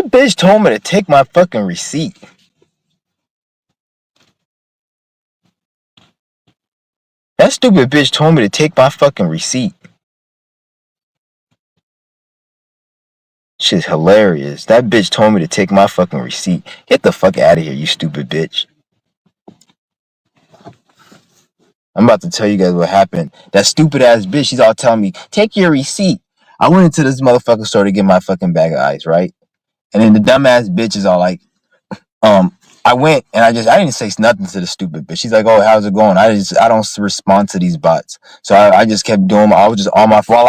That bitch told me to take my fucking receipt. That stupid bitch told me to take my fucking receipt. Shit's hilarious. That bitch told me to take my fucking receipt. Get the fuck out of here, you stupid bitch. I'm about to tell you guys what happened. That stupid ass bitch, she's all telling me, take your receipt. I went into this motherfucking store to get my fucking bag of ice, right? And then the dumbass bitch is all like, I went and I didn't say nothing to the stupid bitch. She's like, oh, how's it going? I don't respond to these bots. So I just kept doing I was just on my phone.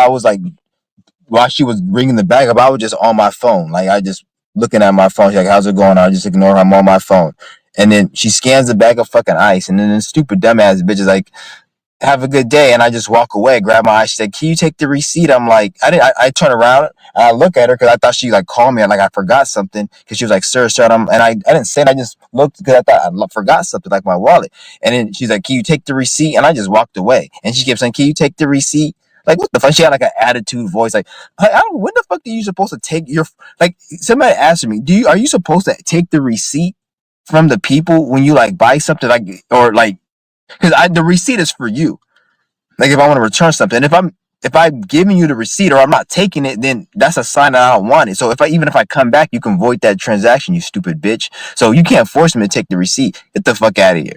While she was ringing the bag up, I was just on my phone. Like, I just looking at my phone. She's like, how's it going? I just ignore her. I'm on my phone. And then she scans the bag of fucking ice. And then the stupid dumbass bitch is like, have a good day. And I just walk away, grab my ice. She's like, can you take the receipt? I'm like, I turn around and I look at her because I thought she like called me and like I forgot something. Because she was like, sir, and I didn't say it. I just looked because I thought I forgot something, like my wallet. And then she's like, can you take the receipt? And I just walked away. And she kept saying, can you take the receipt? Like, what the fuck? She had like an attitude voice. Like, I don't. When the fuck are you supposed to take your? Like, somebody asked me, are you supposed to take the receipt from the people when you like buy something, like, or like, because the receipt is for you. Like, if I want to return something, if I'm giving you the receipt or I'm not taking it, then that's a sign that I don't want it. So even if I come back, you can void that transaction, you stupid bitch. So you can't force me to take the receipt. Get the fuck out of here.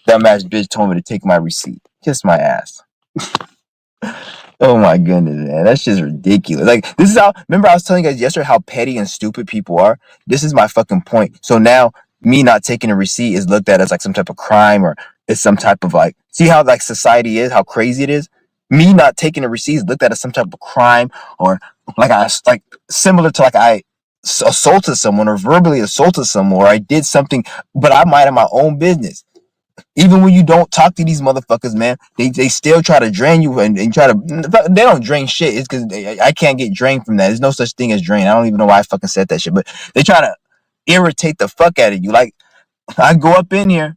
Dumbass bitch told me to take my receipt. Kiss my ass. Oh my goodness, man. That's just ridiculous. Like, this is how, remember I was telling you guys yesterday how petty and stupid people are? This is my fucking point. So now, me not taking a receipt is looked at as like some type of crime, or it's some type of like, see how like society is, how crazy it is? Me not taking a receipt is looked at as some type of crime, or like like similar to like I assaulted someone or verbally assaulted someone, or I did something, but I minded my own business. Even when you don't talk to these motherfuckers, man, they still try to drain you and try to. They don't drain shit. It's because I can't get drained from that. There's no such thing as drain. I don't even know why I fucking said that shit, but they try to irritate the fuck out of you. Like, I go up in here,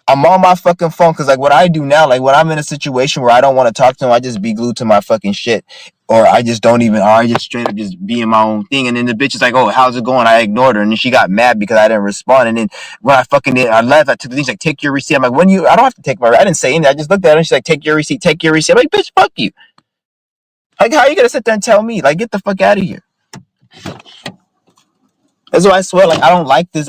I'm on my fucking phone, because like what I do now, like when I'm in a situation where I don't want to talk to them, I just be glued to my fucking shit. Or I just don't even, or I just straight up just be in my own thing. And then the bitch is like, oh, how's it going? I ignored her. And then she got mad because I didn't respond. And then when I fucking did, I left, I took the thing, she's like, take your receipt. I'm like, I don't have to take I didn't say anything. I just looked at her and she's like, take your receipt, take your receipt. I'm like, bitch, fuck you. Like, how are you going to sit there and tell me? Like, get the fuck out of here. That's why I swear, like, I don't like this.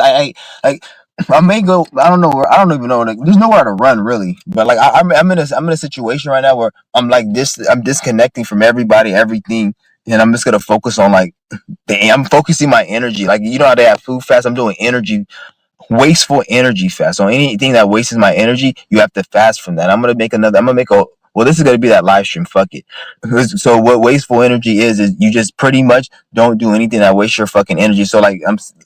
I may go. I don't know where. I don't even know. Like, there's nowhere to run really. But like, I'm in a situation right now where I'm like this. I'm disconnecting from everybody, everything, and I'm just gonna focus on like I'm focusing my energy. Like, you know how they have food fast. I'm doing wasteful energy fast. So anything that wastes my energy, you have to fast from that. I'm gonna make a. Well, this is gonna be that live stream. Fuck it. So what wasteful energy is you just pretty much don't do anything that wastes your fucking energy. So like,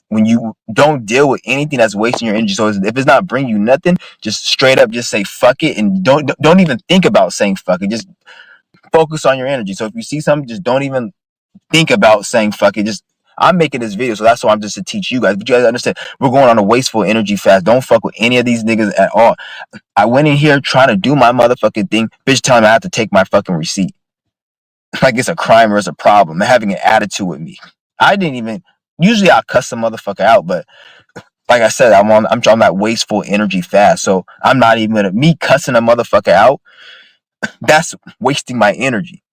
when you don't deal with anything that's wasting your energy. So if it's not bringing you nothing, just straight up just say fuck it, and don't even think about saying fuck it. Just focus on your energy. So if you see something, just don't even think about saying fuck it. Just, I'm making this video, so that's why I'm just to teach you guys. But you guys understand, we're going on a wasteful energy fast. Don't fuck with any of these niggas at all. I went in here trying to do my motherfucking thing. Bitch telling me I have to take my fucking receipt. Like it's a crime or it's a problem. They're having an attitude with me. I didn't even, usually I'll cuss the motherfucker out, but like I said, I'm on that wasteful energy fast. So I'm not even gonna, me cussing a motherfucker out, that's wasting my energy.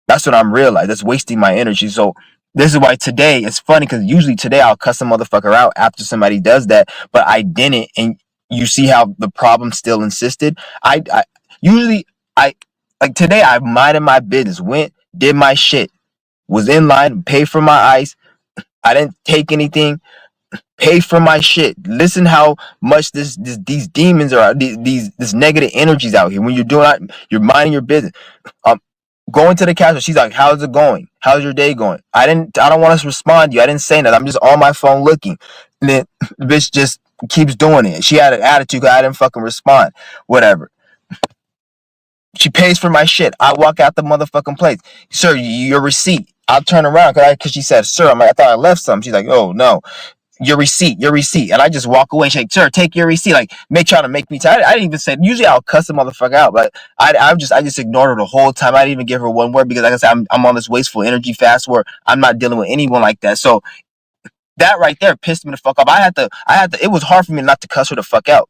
That's what I'm realizing. That's wasting my energy. So this is why today, it's funny because usually today I'll cuss a motherfucker out after somebody does that, but I didn't. And you see how the problem still insisted. I usually, I like today I minded my business, went, did my shit, was in line, paid for my ice. I didn't take anything, pay for my shit. Listen how much these demons are, this negative energies out here. When you're minding your business. Going to the cashier, she's like, how's it going? How's your day going? I don't want to respond to you. I didn't say that. I'm just on my phone looking. And then the bitch just keeps doing it. She had an attitude because I didn't fucking respond. Whatever. She pays for my shit. I walk out the motherfucking place. Sir, your receipt. I'll turn around because she said, sir. I'm like, I thought I left something. She's like, oh, no. Your receipt. And I just walk away and say, sir, take your receipt. Like, trying to make me tired. I didn't even say, usually I'll cuss the motherfucker out, but I just ignored her the whole time. I didn't even give her one word because, like I said, I'm on this wasteful energy fast where I'm not dealing with anyone like that. So That right there pissed me the fuck off. It was hard for me not to cuss her the fuck out.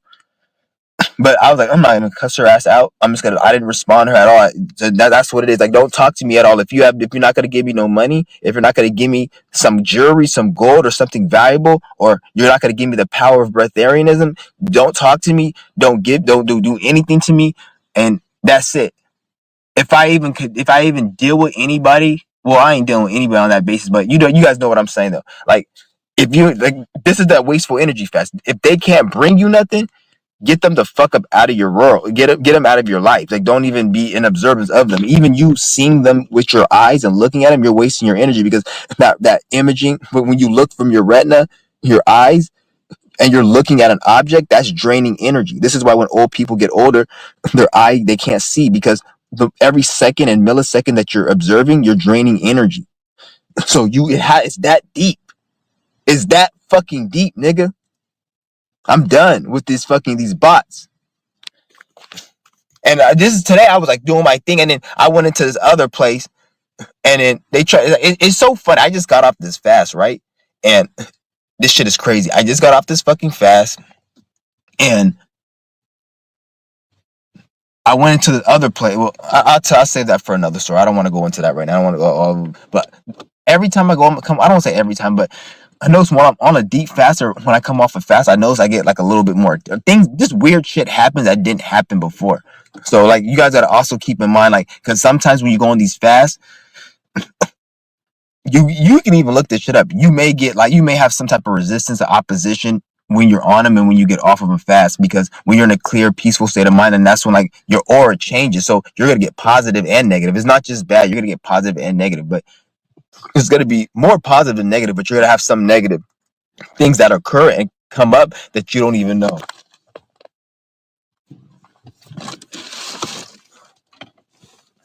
But I was like, I'm not gonna cuss her ass out. I didn't respond to her at all. That's what it is. Like, don't talk to me at all. If you're not gonna give me no money, if you're not gonna give me some jewelry, some gold, or something valuable, or you're not gonna give me the power of breatharianism, don't talk to me. Don't do anything to me, and that's it. If I even deal with anybody, well, I ain't dealing with anybody on that basis. But you guys know what I'm saying though. Like, if you like, this is that wasteful energy fest. If they can't bring you nothing, get them the fuck up out of your world. Get them out of your life. Like, don't even be in observance of them. Even you seeing them with your eyes and looking at them, you're wasting your energy, because that imaging, when you look from your retina, your eyes, and you're looking at an object, that's draining energy. This is why when old people get older, they can't see, because every second and millisecond that you're observing, you're draining energy. So it's that deep. It's that fucking deep, nigga. I'm done with these bots. And this is today. I was like doing my thing, and then I went into this other place, and then they try. It's so funny. I just got off this fast, right? And this shit is crazy. I just got off this fucking fast, and I went into the other place. Well, I'll save that for another story. I don't want to go into that right now. I don't want to go all. But every time I I don't say every time, but I notice when I'm on a deep fast, or when I come off a fast, I notice I get like a little bit more things. Just weird shit happens that didn't happen before. So like, you guys gotta also keep in mind, like, because sometimes when you go on these fasts, you can even look this shit up. You may have some type of resistance or opposition when you're on them and when you get off of a fast, because when you're in a clear, peaceful state of mind, and that's when like your aura changes. So you're gonna get positive and negative. It's not just bad. You're gonna get positive and negative, but it's gonna be more positive than negative. But you're gonna have some negative things that occur and come up that you don't even know.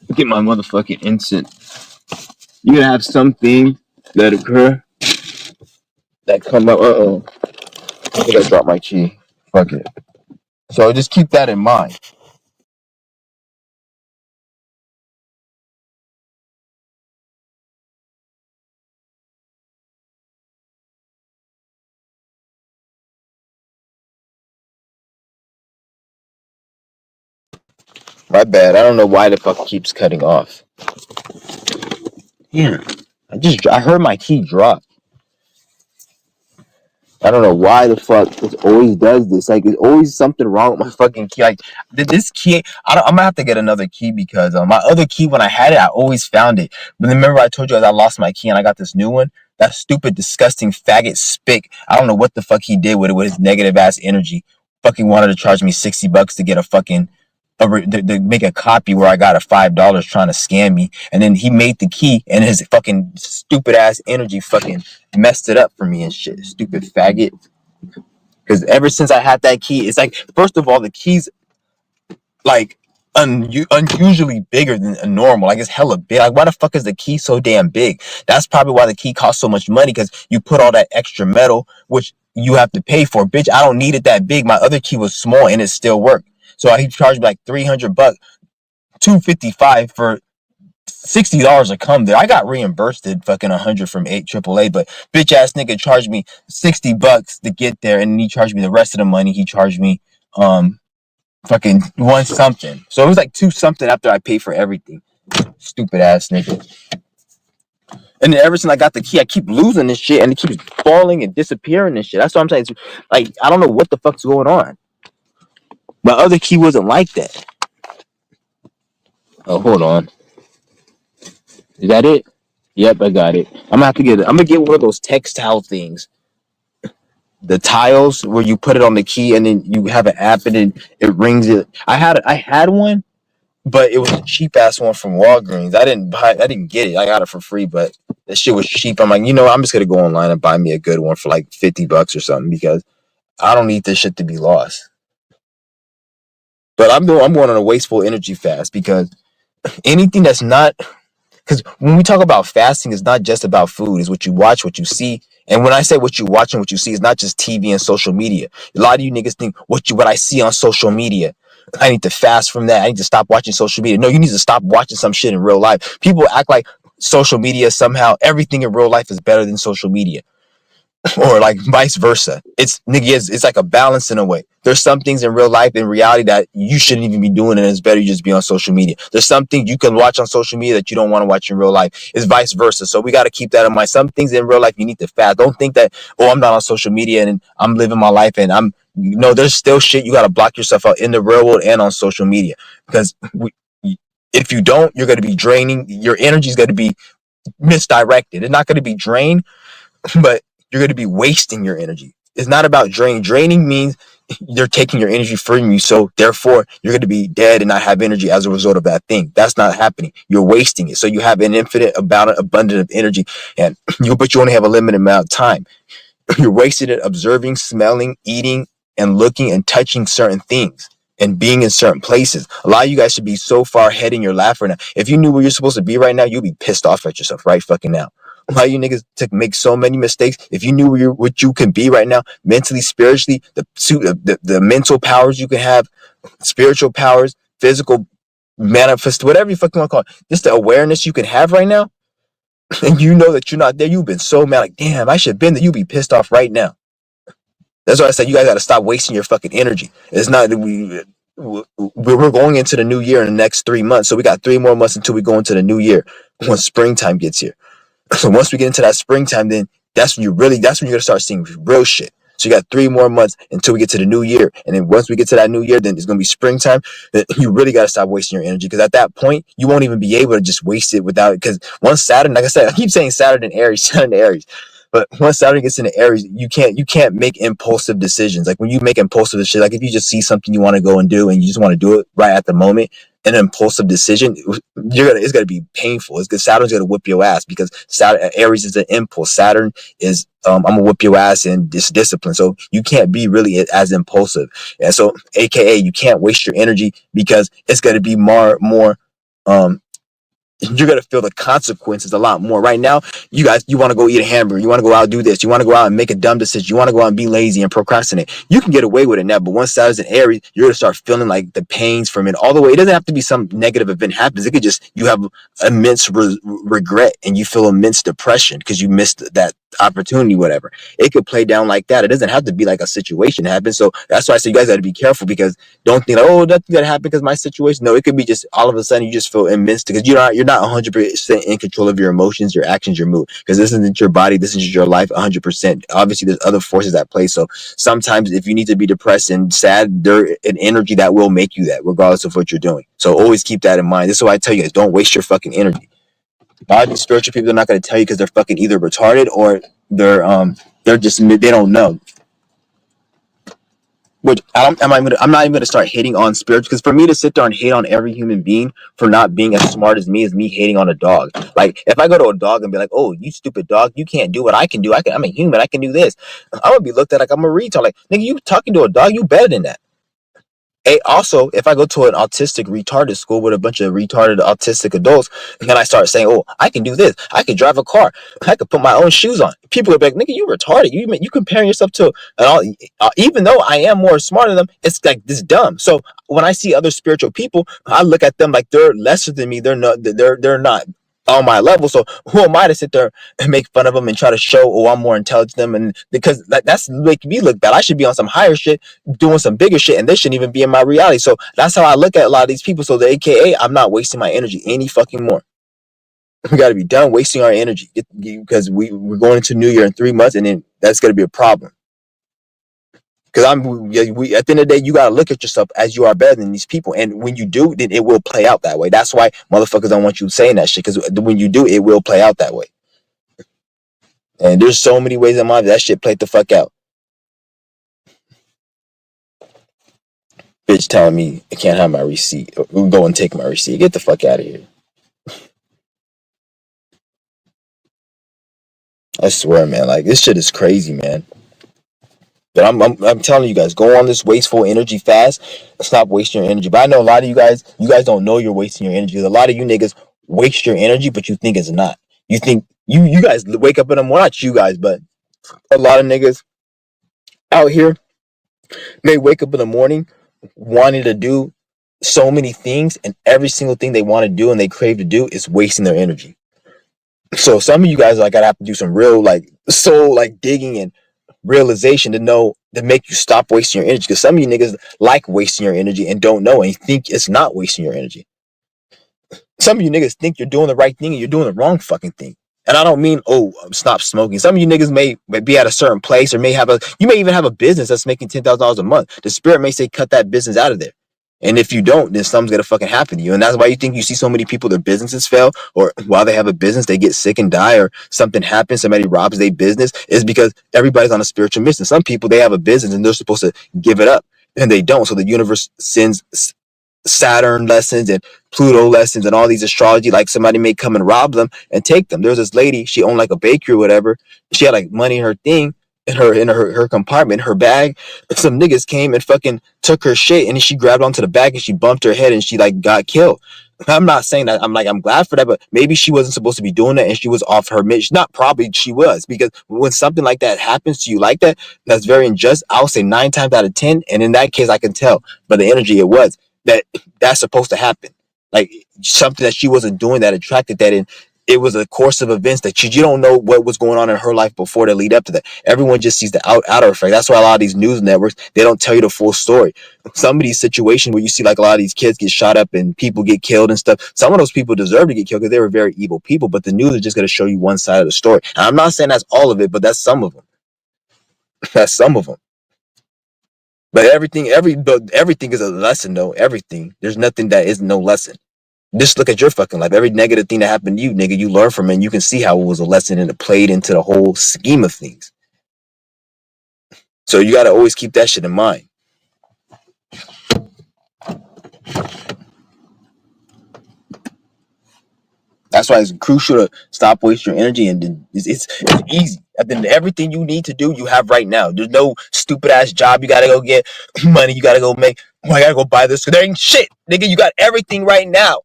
Look at my motherfucking incense. You're gonna have some things that occur that come up. I think I dropped my key. Fuck it. So just keep that in mind. My bad. I don't know why the fuck it keeps cutting off. Yeah. I heard my key drop. I don't know why the fuck it always does this. Like, it's always something wrong with my fucking key. Like, this key, I'm gonna have to get another key, because my other key, when I had it, I always found it. But remember, I told you I lost my key and I got this new one. That stupid, disgusting faggot spick. I don't know what the fuck he did with it, with his negative ass energy. Fucking wanted to charge me $60 to get a fucking to make a copy where I got a $5 trying to scam me, and then he made the key, and his fucking stupid ass energy fucking messed it up for me and shit. Stupid faggot. Because ever since I had that key, it's like, first of all, the key's like unusually bigger than a normal. Like, it's hella big. Like, why the fuck is the key so damn big? That's probably why the key costs so much money, because you put all that extra metal, which you have to pay for. Bitch, I don't need it that big. My other key was small and it still worked. So he charged me like $300, $255 for $60 to come there. I got reimbursed fucking 100 from AAA, but bitch ass nigga charged me $60 to get there, and he charged me the rest of the money. He charged me fucking one something. So it was like two something after I paid for everything. Stupid ass nigga. And then ever since I got the key, I keep losing this shit, and it keeps falling and disappearing and shit. That's what I'm saying. It's like, I don't know what the fuck's going on. My other key wasn't like that. Oh, hold on. Is that it? Yep, I got it. I'm gonna get one of those textile things. The tiles where you put it on the key and then you have an app and then it rings it. I had one, but it was a cheap ass one from Walgreens. I didn't get it. I got it for free, but that shit was cheap. I'm like, I'm just gonna go online and buy me a good one for like $50 or something, because I don't need this shit to be lost. But I'm going on a wasteful energy fast, because anything that's not, because when we talk about fasting, it's not just about food. It's what you watch, what you see. And when I say what you watch and what you see, it's not just TV and social media. A lot of you niggas think what I see on social media, I need to fast from that. I need to stop watching social media. No, you need to stop watching some shit in real life. People act like social media, somehow everything in real life is better than social media. or like vice versa. It's nigga, it's like a balance in a way. There's some things in real life, in reality, that you shouldn't even be doing, and it's better you just be on social media. There's some things you can watch on social media that you don't want to watch in real life. It's vice versa. So we got to keep that in mind. Some things in real life you need to fast. Don't think that, oh, I'm not on social media and I'm living my life and I'm, no, there's still shit you got to block yourself out in the real world and on social media, because if you don't, you're going to be draining. Your energy is going to be misdirected. It's not going to be drained, but you're going to be wasting your energy. It's not about drain. Draining means you're taking your energy from you, so therefore you're going to be dead and not have energy as a result of that thing. That's not happening. You're wasting it. So you have an infinite abundance of energy, and but you only have a limited amount of time. You're wasting it observing, smelling, eating, and looking and touching certain things and being in certain places. A lot of you guys should be so far ahead in your life right now. If you knew where you're supposed to be right now, you'd be pissed off at yourself right fucking now. A lot of you niggas to make so many mistakes. If you knew what you can be right now, mentally, spiritually, the mental powers you can have, spiritual powers, physical manifest, whatever you fucking want to call it, just the awareness you can have right now, and you know that you're not there, you've been so mad, like, damn, I should have been there. You'd be pissed off right now. That's why I said you guys got to stop wasting your fucking energy. It's not that we're going into the new year in the next 3 months, so we got 3 more months until we go into the new year when springtime gets here. So once we get into that springtime, then that's when you're gonna start seeing real shit. So you got 3 more months until we get to the new year, and then once we get to that new year, then it's gonna be springtime. Then you really gotta stop wasting your energy, because at that point you won't even be able to just waste it without. Because once Saturn, like I said, I keep saying Saturn and Aries, Saturn and Aries. But once Saturn gets into Aries, you can't make impulsive decisions. Like when you make impulsive decisions, like if you just see something you want to go and do, and you just want to do it right at the moment, an impulsive decision, it's gonna be painful. Saturn's gonna whip your ass, because Saturn, Aries is an impulse. Saturn is I'm gonna whip your ass in this discipline. So you can't be really as impulsive, and so AKA you can't waste your energy, because it's gonna be more um you're gonna feel the consequences a lot more. Right now, you want to go eat a hamburger, you want to go out and do this, you want to go out and make a dumb decision, you want to go out and be lazy and procrastinate. You can get away with it now, but once Saturn's in Aries, you're gonna start feeling like the pains from it all the way. It doesn't have to be some negative event happens. It could just, you have immense regret and you feel immense depression because you missed that opportunity, whatever. It could play down like that. It doesn't have to be like a situation happens. So that's why I say you guys got to be careful, because don't think like, oh, nothing's gonna happen because my situation. No, it could be just all of a sudden you just feel immense, because you're not 100% in control of your emotions, your actions, your mood, because this isn't your body, this is your life 100%. Obviously there's other forces at play. So sometimes if you need to be depressed and sad, there's an energy that will make you that, regardless of what you're doing. So always keep that in mind. This is why I tell you guys, don't waste your fucking energy. A lot of these spiritual people, they're not going to tell you because they're fucking either retarded or they're just, they don't know. Which I'm not even gonna start hating on spirits, because for me to sit there and hate on every human being for not being as smart as me is me hating on a dog. Like if I go to a dog and be like, "Oh, you stupid dog, you can't do what I can do. I'm a human. I can do this." I would be looked at like I'm a retard. Like, nigga, you talking to a dog? You better than that. Hey, also, if I go to an autistic retarded school with a bunch of retarded autistic adults, and I start saying, "Oh, I can do this. I can drive a car. I can put my own shoes on," people are like, "Nigga, you retarded. You comparing yourself to an all." Even though I am more smarter than them, it's like this dumb. So when I see other spiritual people, I look at them like they're lesser than me. They're not on my level. So who am I to sit there and make fun of them and try to show, oh, I'm more intelligent than them? And because that's making me look bad. I should be on some higher shit, doing some bigger shit, and they shouldn't even be in my reality. So that's how I look at a lot of these people. So the AKA, I'm not wasting my energy any fucking more. We got to be done wasting our energy, because we're going into New Year in 3 months, and then that's going to be a problem. Because at the end of the day, you gotta look at yourself as you are better than these people, and when you do, then it will play out that way. That's why motherfuckers don't want you saying that shit, because when you do, it will play out that way. And there's so many ways in my life that shit played the fuck out. Bitch telling me I can't have my receipt, or go and take my receipt. Get the fuck out of here. I swear, man. Like, this shit is crazy, man. But I'm telling you guys, go on this wasteful energy fast. Stop wasting your energy. But I know a lot of you guys don't know you're wasting your energy. A lot of you niggas waste your energy, but you think it's not. You think you guys wake up in the morning, not you guys, but a lot of niggas out here, they wake up in the morning wanting to do so many things, and every single thing they want to do and they crave to do is wasting their energy. So some of you guys like gotta have to do some real like soul like digging and realization to know to make you stop wasting your energy. Because some of you niggas like wasting your energy and don't know and think it's not wasting your energy. Some of you niggas think you're doing the right thing and you're doing the wrong fucking thing. And I don't mean, oh, stop smoking. Some of you niggas may be at a certain place or you may even have a business that's making $10,000 a month. The spirit may say, cut that business out of there. And if you don't, then something's gonna fucking happen to you. And that's why you think you see so many people, their businesses fail, or while they have a business, they get sick and die, or something happens, somebody robs their business, is because everybody's on a spiritual mission. Some people, they have a business and they're supposed to give it up, and they don't. So the universe sends Saturn lessons and Pluto lessons and all these astrology, like somebody may come and rob them and take them. There was this lady, she owned like a bakery or whatever. She had like money in her thing, in her compartment, her bag. Some niggas came and fucking took her shit, and she grabbed onto the bag and she bumped her head and she like got killed. I'm not saying that I'm glad for that, but maybe she wasn't supposed to be doing that and she was off her mission. Not probably she was, because when something like that happens to you like that, that's very unjust. I'll say 9 times out of 10, and in that case I can tell by the energy it was that that's supposed to happen. Like something that she wasn't doing that attracted that, and it was a course of events that you don't know what was going on in her life before to lead up to that. Everyone just sees the outer effect. That's why a lot of these news networks, they don't tell you the full story. Some of these situations where you see like a lot of these kids get shot up and people get killed and stuff, some of those people deserve to get killed because they were very evil people, but the news is just going to show you one side of the story. And I'm not saying that's all of it, but that's some of them. That's some of them. But everything is a lesson though. Everything. There's nothing that is no lesson. Just look at your fucking life. Every negative thing that happened to you, nigga, you learn from it, and you can see how it was a lesson and it played into the whole scheme of things. So you gotta always keep that shit in mind. That's why it's crucial to stop wasting your energy, and it's easy. And then everything you need to do, you have right now. There's no stupid ass job you gotta go get, money you gotta go make. Oh, I gotta go buy this. There ain't shit, nigga. You got everything right now.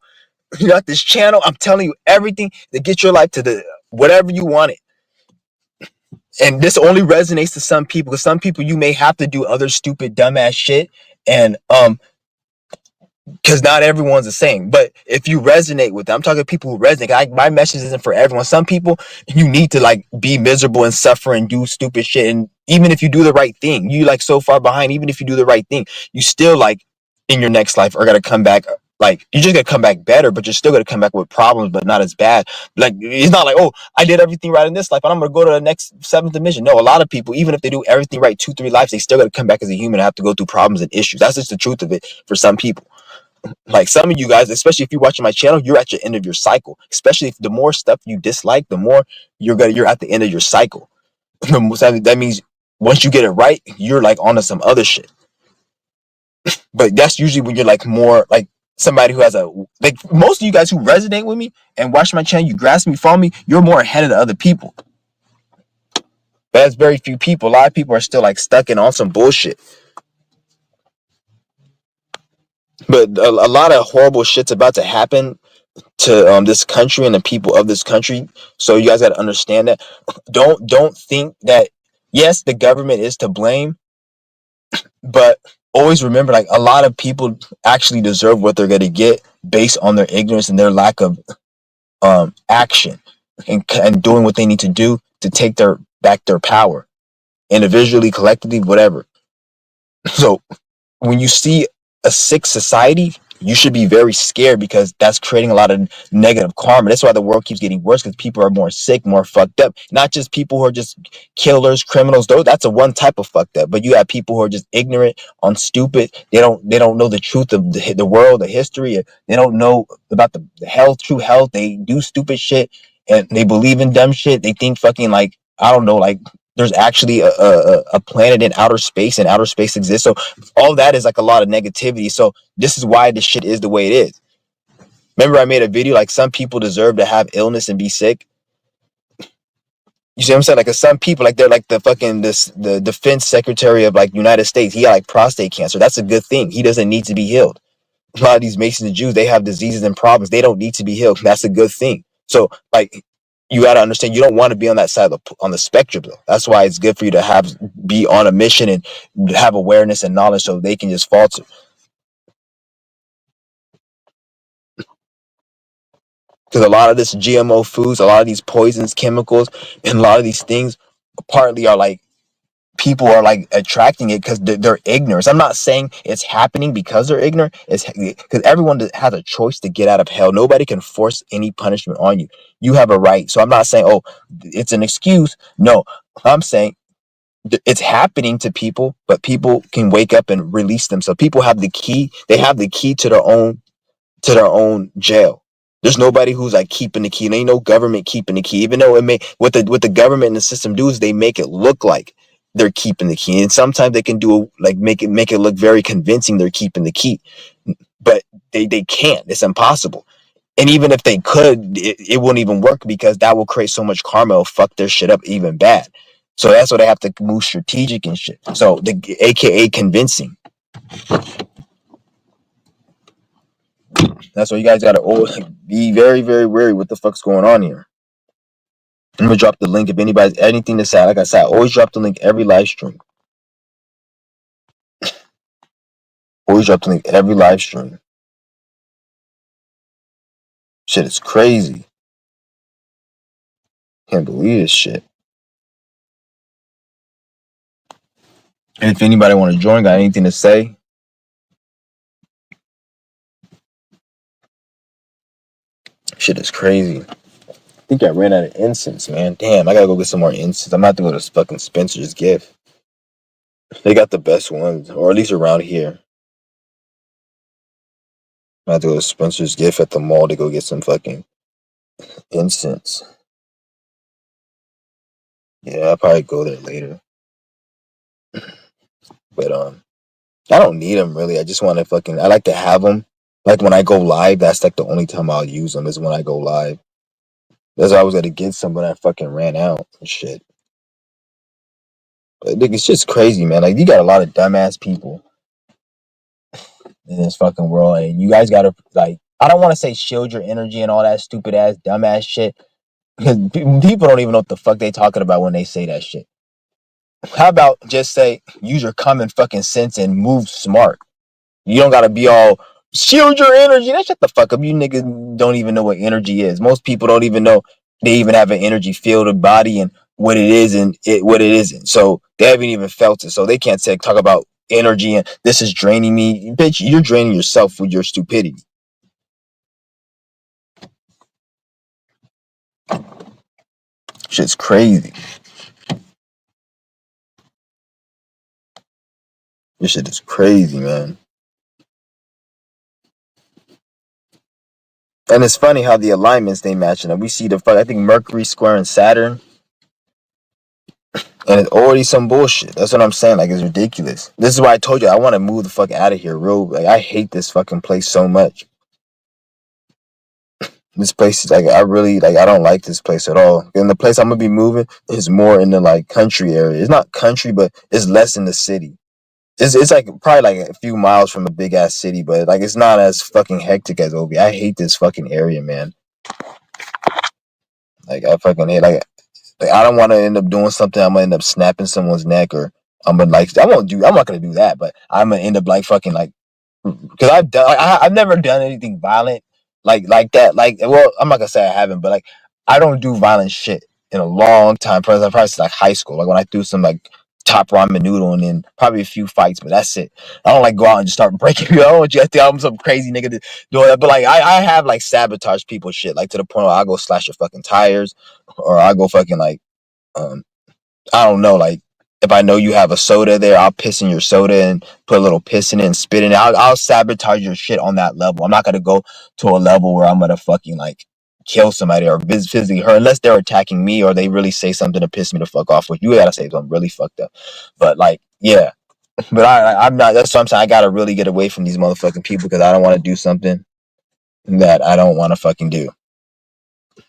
You got this channel. I'm telling you everything to get your life to the whatever you want it. And this only resonates to some people, because some people you may have to do other stupid dumbass shit, and because not everyone's the same. But if you resonate with them, I'm talking to people who resonate. My message isn't for everyone. Some people, you need to like be miserable and suffer and do stupid shit. And even if you do the right thing, you like so far behind. Even if you do the right thing, you still like in your next life are gonna come back. Like you're just gonna come back better, but you're still gonna come back with problems, but not as bad. Like it's not like, oh, I did everything right in this life, and I'm gonna go to the next seventh dimension. No, a lot of people, even if they do everything right 2-3 lives, they still gotta come back as a human and have to go through problems and issues. That's just the truth of it for some people. Like some of you guys, especially if you're watching my channel, you're at your end of your cycle. Especially if the more stuff you dislike, the more you're at the end of your cycle. That means once you get it right, you're like onto some other shit. But that's usually when you're like more like somebody who has a like most of you guys who resonate with me and watch my channel, you grasp me, follow me, you're more ahead of the other people. But that's very few people. A lot of people are still like stuck in on some bullshit. But a lot of horrible shit's about to happen to this country and the people of this country. So you guys got to understand that. Don't think that yes, the government is to blame, but always remember like a lot of people actually deserve what they're going to get based on their ignorance and their lack of action and doing what they need to do to take their back their power individually, collectively, whatever. So when you see a sick society, you should be very scared because that's creating a lot of negative karma. That's why the world keeps getting worse, because people are more sick, more fucked up. Not just people who are just killers, criminals. Though that's a one type of fucked up. But you have people who are just ignorant, on stupid. They don't know the truth of the world, the history. They don't know about the health, true health. They do stupid shit and they believe in dumb shit. They think fucking like I don't know, like there's actually a planet in outer space and outer space exists. So all that is like a lot of negativity. So this is why this shit is the way it is. Remember I made a video like some people deserve to have illness and be sick. You see what I'm saying? Like some people, like they're like the fucking the defense secretary of like United States. He got like prostate cancer. That's a good thing. He doesn't need to be healed. A lot of these Masons and Jews, they have diseases and problems. They don't need to be healed. That's a good thing. So like you got to understand, you don't want to be on that side of on the spectrum though. That's why it's good for you to be on a mission and have awareness and knowledge so they can just falter. Because a lot of this GMO foods, a lot of these poisons, chemicals, and a lot of these things partly are like people are like attracting it because they're ignorant. I'm not saying it's happening because they're ignorant. It's because everyone has a choice to get out of hell. Nobody can force any punishment on you. You have a right. So I'm not saying, oh, it's an excuse. No, I'm saying it's happening to people, but people can wake up and release them. So people have the key. They have the key to their own jail. There's nobody who's like keeping the key. There ain't no government keeping the key. Even though it may what the government and the system do is they make it look like they're keeping the key. And sometimes they can do like make it look very convincing they're keeping the key. But they can't. It's impossible. And even if they could, it wouldn't even work because that will create so much karma. It'll fuck their shit up even bad. So that's why they have to move strategic and shit. So the AKA convincing. That's why you guys gotta always be very, very wary what the fuck's going on here. I'm gonna drop the link if anybody's anything to say. Like I said, I always drop the link every live stream. Always drop the link every live stream. Shit is crazy. Can't believe this shit. And if anybody want to join, got anything to say? Shit is crazy. I think I ran out of incense, man. Damn, I gotta go get some more incense. I'm about to go to fucking Spencer's Gift. They got the best ones, or at least around here. I'm about to go to Spencer's Gift at the mall to go get some fucking incense. Yeah, I'll probably go there later. But I don't need them really. I just want to fucking. I like to have them. Like when I go live, that's like the only time I'll use them is when I go live. That's why I was gonna get some, but I fucking ran out and shit. But it's just crazy, man. Like you got a lot of dumbass people in this fucking world, and you guys gotta like. I don't want to say shield your energy and all that stupid ass dumbass shit because people don't even know what the fuck they talking about when they say that shit. How about just say use your common fucking sense and move smart? You don't gotta be all shield your energy. That shut the fuck up. You niggas don't even know what energy is. Most people don't even know they even have an energy field of body and what it is and what it isn't. So they haven't even felt it. So they can't talk about energy and this is draining me. Bitch, you're draining yourself with your stupidity. Shit's crazy. This shit is crazy, man. And it's funny how the alignments they matching up. We see the fuck. I think Mercury squaring Saturn, and it's already some bullshit. That's what I'm saying. Like it's ridiculous. This is why I told you I want to move the fuck out of here, real. Like I hate this fucking place so much. This place is like I really like. I don't like this place at all. And the place I'm gonna be moving is more in the like country area. It's not country, but it's less in the city. It's like probably like a few miles from a big ass city, but like it's not as fucking hectic as Obi. I hate this fucking area, man. Like I fucking hate like I don't want to end up doing something. I'm gonna end up snapping someone's neck, or I'm gonna like I won't do. I'm not gonna do that, but I'm gonna end up like fucking like because I've never done anything violent like that. Like well, I'm not gonna say I haven't, but like I don't do violent shit in a long time. Probably since like high school. Like when I threw some like top ramen noodle and then probably a few fights, but that's it. I don't like go out and just start breaking people. I don't want you to think I'm some crazy nigga to do that. But like I have like sabotaged people's shit, like to the point where I go slash your fucking tires, or I go fucking like um I don't know, like if I know you have a soda there, I'll piss in your soda and put a little piss in it and spit in it. I'll sabotage your shit on that level. I'm not gonna go to a level where I'm gonna fucking like kill somebody or physically hurt unless they're attacking me or they really say something to piss me the fuck off. Which you gotta say something really fucked up. But like, yeah. But I'm not. That's what I'm saying. I gotta really get away from these motherfucking people because I don't want to do something that I don't want to fucking do.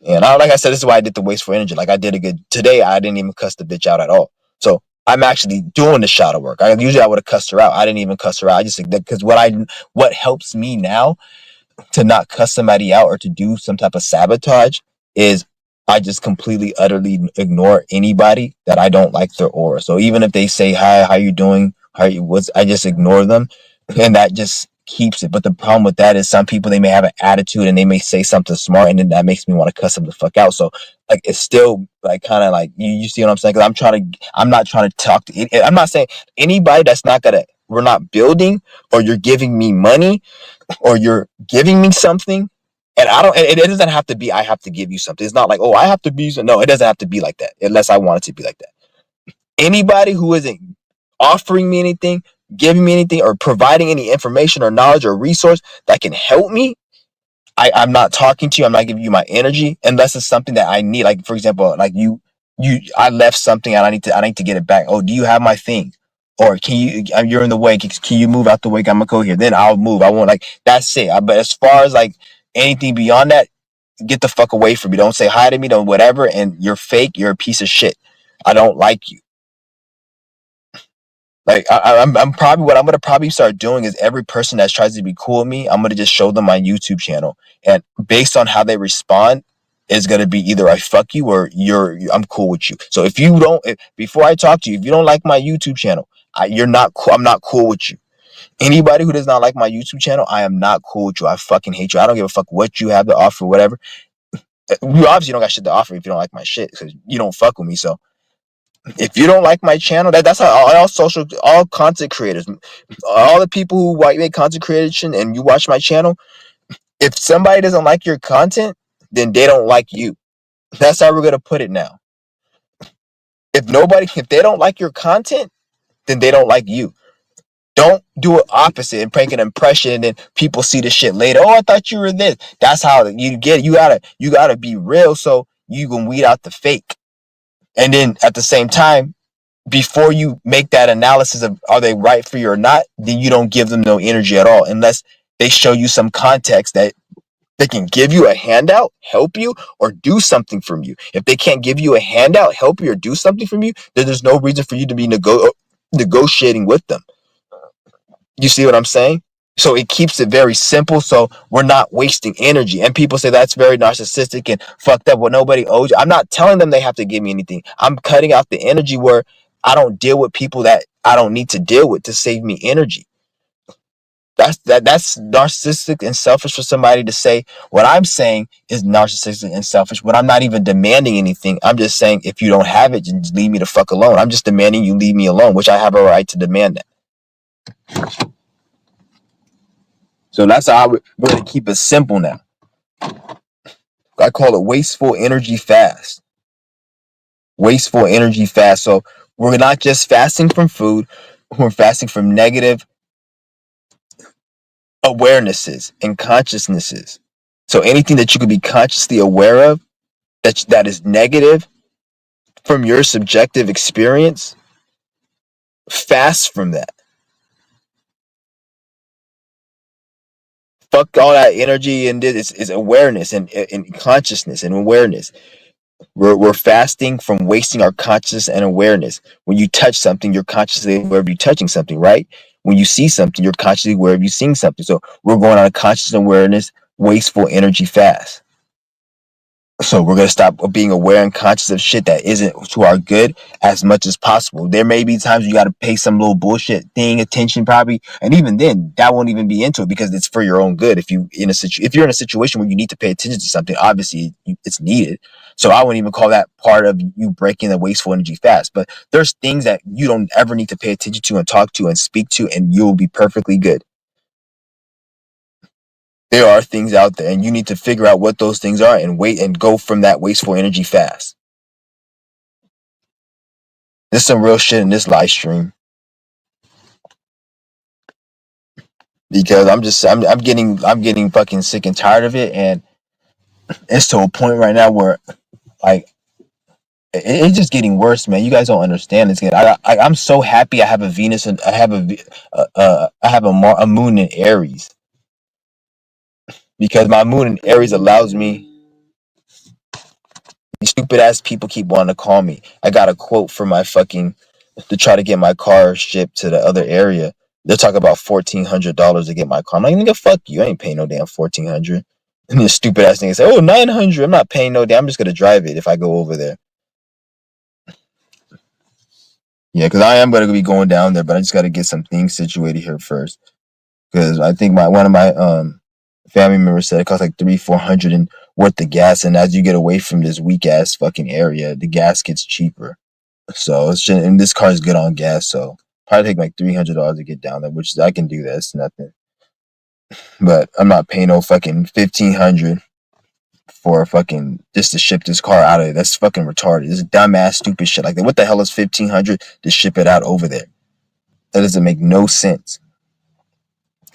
And like I said, this is why I did the wasteful energy. Like I did a good today. I didn't even cuss the bitch out at all. So I'm actually doing the shadow work. Usually I would have cussed her out. I didn't even cuss her out. I just because what helps me now to not cuss somebody out or to do some type of sabotage is I just completely utterly ignore anybody that I don't like their aura. So even if they say hi, how you doing, how you what's, I just ignore them, and that just keeps it. But the problem with that is some people, they may have an attitude and they may say something smart, and then that makes me want to cuss them the fuck out. So like it's still like kind of like you see what I'm saying? Because I'm not trying to talk to. I'm not saying anybody that's not gonna. We're not building, or you're giving me money, or you're giving me something. And I don't. It doesn't have to be. I have to give you something. It's not like, oh, I have to be. No, it doesn't have to be like that. Unless I want it to be like that. Anybody who isn't offering me anything, giving me anything, or providing any information or knowledge or resource that can help me, I'm not talking to you. I'm not giving you my energy unless it's something that I need. Like for example, like I left something and I need to get it back. Oh, do you have my thing? Or can you? You're in the way. Can you move out the way? I'm gonna go here. Then I'll move. I won't like. That's it. But as far as like anything beyond that, get the fuck away from me. Don't say hi to me. Don't whatever. And you're fake. You're a piece of shit. I don't like you. Like I'm probably what I'm gonna probably start doing is every person that tries to be cool with me, I'm gonna just show them my YouTube channel, and based on how they respond, is gonna be either I fuck you or I'm cool with you. So if you don't, before I talk to you, if you don't like my YouTube channel, you're not cool. I'm not cool with you. Anybody who does not like my YouTube channel, I am not cool with you. I fucking hate you. I don't give a fuck what you have to offer, whatever. You obviously don't got shit to offer if you don't like my shit because you don't fuck with me. So if you don't like my channel, that's how all content creators, all the people who make content creation and you watch my channel, if somebody doesn't like your content, then they don't like you. That's how we're gonna put it now. If they don't like your content, then they don't like you. Don't do it opposite and make an impression, and then people see the shit later. Oh, I thought you were this. That's how you get it. You gotta be real so you can weed out the fake. And then at the same time, before you make that analysis of are they right for you or not, then you don't give them no energy at all unless they show you some context that they can give you a handout, help you, or do something from you. If they can't give you a handout, help you, or do something from you, then there's no reason for you to be negotiating with them. You see what I'm saying? So it keeps it very simple so we're not wasting energy. And people say that's very narcissistic and fucked up. Well, nobody owes you. I'm not telling them they have to give me anything. I'm cutting out the energy where I don't deal with people that I don't need to deal with to save me energy. That's narcissistic and selfish for somebody to say what I'm saying is narcissistic and selfish, but I'm not even demanding anything. I'm just saying if you don't have it, just leave me the fuck alone. I'm just demanding you leave me alone, which I have a right to demand that. So that's how we're going to keep it simple now. I call it wasteful energy fast. Wasteful energy fast. So we're not just fasting from food, we're fasting from negative awarenesses and consciousnesses. So anything that you could be consciously aware of that is negative from your subjective experience, fast from that. Fuck all that energy, and this is awareness and consciousness and awareness. We're fasting from wasting our consciousness and awareness. When you touch something, you're consciously aware of you touching something, right? When you see something, you're consciously aware of you seeing something. So we're going on a conscious awareness, wasteful energy fast. So we're going to stop being aware and conscious of shit that isn't to our good as much as possible. There may be times you got to pay some little bullshit thing attention probably, and even then that won't even be into it because it's for your own good. If you're in a situation where you need to pay attention to something, obviously it's needed. So I wouldn't even call that part of you breaking the wasteful energy fast. But there's things that you don't ever need to pay attention to and talk to and speak to, and you'll be perfectly good. There are things out there, and you need to figure out what those things are and wait and go from that wasteful energy fast. There's some real shit in this live stream because I'm getting fucking sick and tired of it, and it's to a point right now where like it's just getting worse, man. You guys don't understand. I'm so happy. I have a Venus and I have a moon in Aries because my moon in Aries allows me. These stupid ass people keep wanting to call me. I got a quote for my fucking to try to get my car shipped to the other area. They're talking about $1,400 to get my car. I'm like, nigga, fuck you. I ain't paying no damn 1,400. And this stupid ass nigga say, oh, 900. I'm not paying no damn. I'm just gonna drive it if I go over there. Yeah, because I am gonna be going down there, but I just gotta get some things situated here first. Because I think one of my family members said it costs like 300-400 and worth the gas, and as you get away from this weak ass fucking area, the gas gets cheaper. So it's just, and this car is good on gas, so probably take like $300 to get down there, which I can do that. It's nothing. But I'm not paying no fucking 1,500 for fucking just to ship this car out of there. That's fucking retarded. This dumbass stupid shit like that. What the hell is 1,500 to ship it out over there? That doesn't make no sense.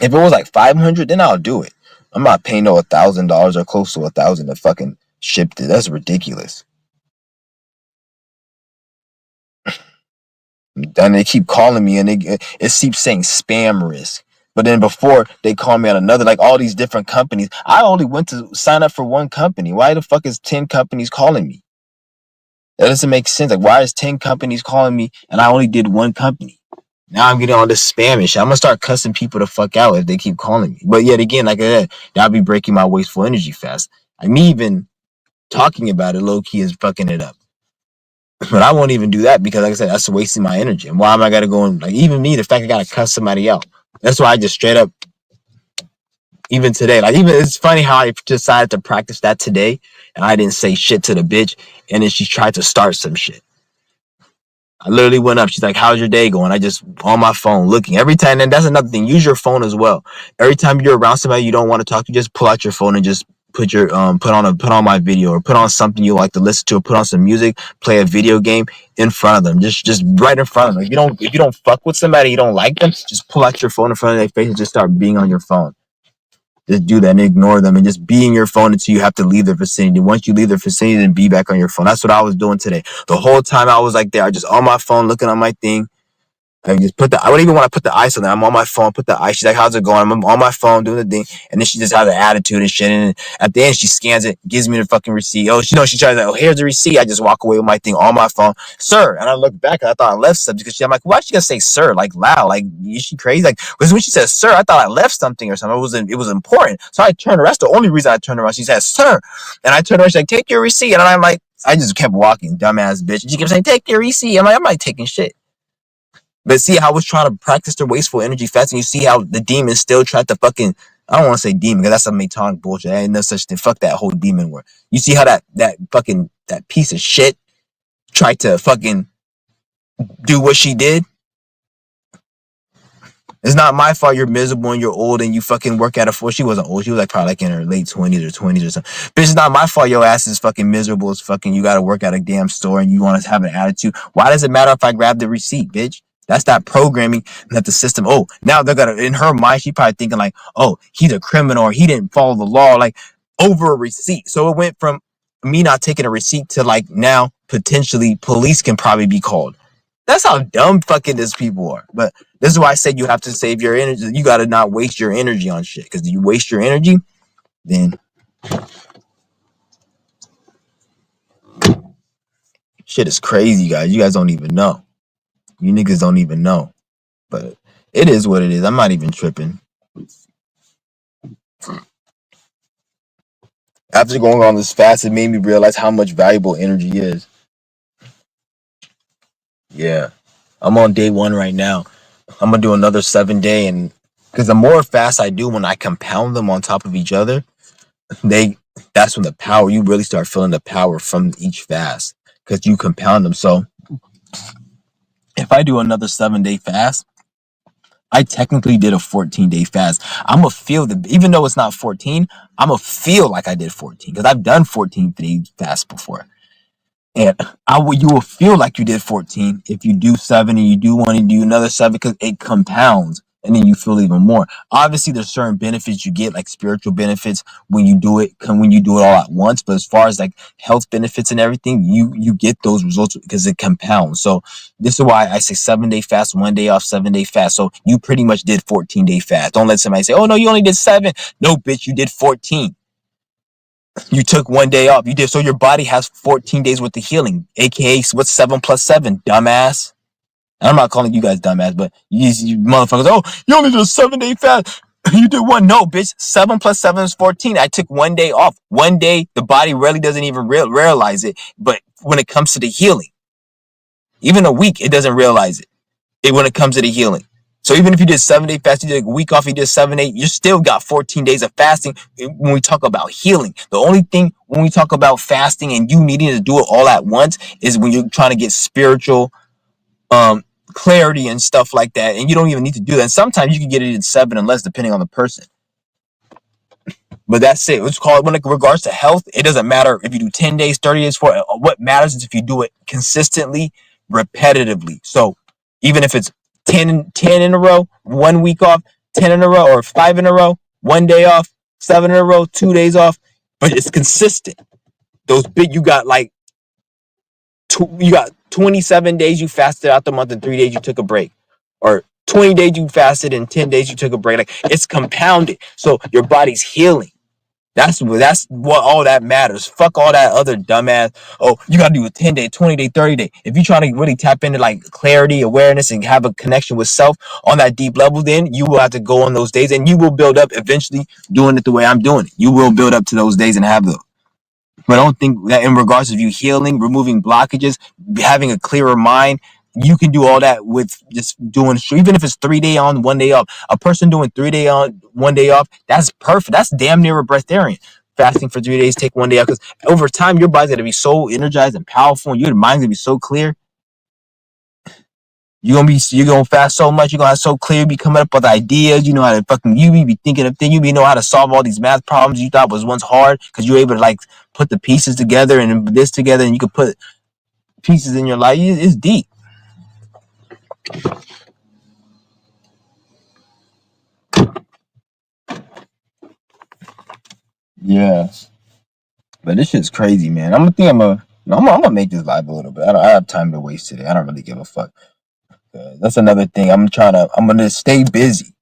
If it was like 500, then I'll do it. I'm not paying no $1,000 or close to 1,000 to fucking ship it. That's ridiculous. And they keep calling me, and it keeps saying spam risk. But then before they call me on another, like all these different companies. I only went to sign up for one company. Why the fuck is 10 companies calling me? That doesn't make sense. Like, why is 10 companies calling me and I only did one company? Now I'm getting all this spam and shit. I'm gonna start cussing people the fuck out if they keep calling me. But yet again, like I said, that'll be breaking my wasteful energy fast. Like me even talking about it low key is fucking it up. But I won't even do that because, like I said, that's wasting my energy. And why am I gotta go and like even me, the fact I gotta cuss somebody out? That's why I just straight up, even today, like even it's funny how I decided to practice that today, and I didn't say shit to the bitch, and then she tried to start some shit. I literally went up. She's like, "How's your day going?" I just on my phone looking every time. And that's another thing. Use your phone as well. Every time you're around somebody you don't want to talk to, just pull out your phone and just put your put on my video or put on something you like to listen to, or put on some music, play a video game in front of them. Just right in front of them. If you don't fuck with somebody, you don't like them, just pull out your phone in front of their face and just start being on your phone. Just do that and ignore them and just be in your phone until you have to leave their vicinity. Once you leave their vicinity, then be back on your phone. That's what I was doing today. The whole time I was like there, I just on my phone looking on my thing. I just I wouldn't even want to put the ice on there. I'm on my phone, put the ice. She's like, "How's it going?" I'm on my phone doing the thing. And then she just has an attitude and shit. And at the end, she scans it, gives me the fucking receipt. Oh, she tries to, "Oh, here's the receipt." I just walk away with my thing on my phone. "Sir." And I look back and I thought I left something because I'm like, why is she gonna say sir like loud? Like, is she crazy? Like, because when she says sir, I thought I left something or something. It was important. So I turned around. That's the only reason I turned around. She says sir. And I turned around, she's like, "Take your receipt." And I'm like, I just kept walking, dumbass bitch. And she kept saying, "Take your receipt." I'm like, I'm not taking shit. But see how I was trying to practice their wasteful energy fast, and you see how the demon still tried to fucking, I don't want to say demon because that's some Matonic bullshit. Ain't no such thing. Fuck that whole demon word. You see how that fucking, that piece of shit tried to fucking do what she did? It's not my fault you're miserable and you're old and you fucking work at a force. She wasn't old. She was like probably like in her late 20s or 20s or something. Bitch, it's not my fault your ass is fucking miserable as fucking you gotta work at a damn store and you want to have an attitude. Why does it matter if I grab the receipt, bitch? That's not programming that the system. Oh, now they're gonna, in her mind, she probably thinking like, oh, he's a criminal or he didn't follow the law, like over a receipt. So it went from me not taking a receipt to like now potentially police can probably be called. That's how dumb fucking these people are. But this is why I said you have to save your energy. You got to not waste your energy on shit. Because you waste your energy, then shit is crazy, guys. You guys don't even know. You niggas don't even know. But it is what it is. I'm not even tripping. After going on this fast, it made me realize how much valuable energy is. Yeah. I'm on day 1 right now. I'm going to do another 7-day. And because the more fast I do when I compound them on top of each other, that's when the power, you really start feeling the power from each fast because you compound them. So if I do another 7-day fast, I technically did a 14-day fast. I'm gonna feel even though it's not 14, I'm gonna feel like I did 14 because I've done 14-day fast before. And you will feel like you did 14 if you do 7 and you do 1 and do another 7 because it compounds and then you feel even more. Obviously, there's certain benefits you get, like spiritual benefits when you do it all at once. But as far as like health benefits and everything, you get those results because it compounds. So this is why I say 7-day fast, 1 day off, 7-day fast. So you pretty much did 14-day fast. Don't let somebody say, "Oh no, you only did 7." No, bitch, you did 14. You took 1 day off. You did, so your body has 14 days worth of healing. AKA, what's 7 plus 7? Dumbass. And I'm not calling you guys dumbass, but you motherfuckers, oh, you only did a 7-day fast. You did 1. No, bitch. 7 plus 7 is 14. I took 1 day off. 1 day, the body really doesn't even realize it. But when it comes to the healing, even a week, it doesn't realize it when it comes to the healing. So even if you did 7 day fast, you did a week off, you did 7 8, you still got 14 days of fasting. When we talk about healing, the only thing when we talk about fasting and you needing to do it all at once is when you're trying to get spiritual um clarity and stuff like that, and you don't even need to do that. And sometimes you can get it in 7 and less depending on the person. But that's it. It's called, when it regards to health, it doesn't matter if you do 10 days, 30 days, for what matters is if you do it consistently, repetitively. So even if it's 10 in a row, 1 week off, 10 in a row, or 5 in a row, 1 day off, 7 in a row, 2 days off, but it's consistent. Those big, you got like you got 27 days you fasted out the month and 3 days you took a break, or 20 days you fasted and 10 days you took a break. Like, it's compounded, so your body's healing. That's what all that matters. Fuck all that other dumbass. Oh, you gotta do a 10 day, 20 day, 30 day. If you try to really tap into like clarity, awareness, and have a connection with self on that deep level, then you will have to go on those days, and you will build up eventually doing it the way I'm doing it. You will build up to those days and have those. But I don't think that in regards of you healing, removing blockages, having a clearer mind, you can do all that with just doing, even if it's 3 day on, 1 day off. A person doing 3 day on, 1 day off, that's perfect. That's damn near a breatharian. Fasting for 3 days, take 1 day off, because over time your body's gonna be so energized and powerful, and your mind's gonna be so clear. You're gonna fast so much, you're gonna have so clear, be coming up with ideas, you know how to fucking, you be thinking of things, you be know how to solve all these math problems you thought was once hard, because you're able to like put the pieces together and this together, and you can put pieces in your life. It's deep. Yeah, but this shit's crazy, man. I'm gonna make this live a little bit. I have time to waste today. I don't really give a fuck. That's another thing. I'm gonna stay busy.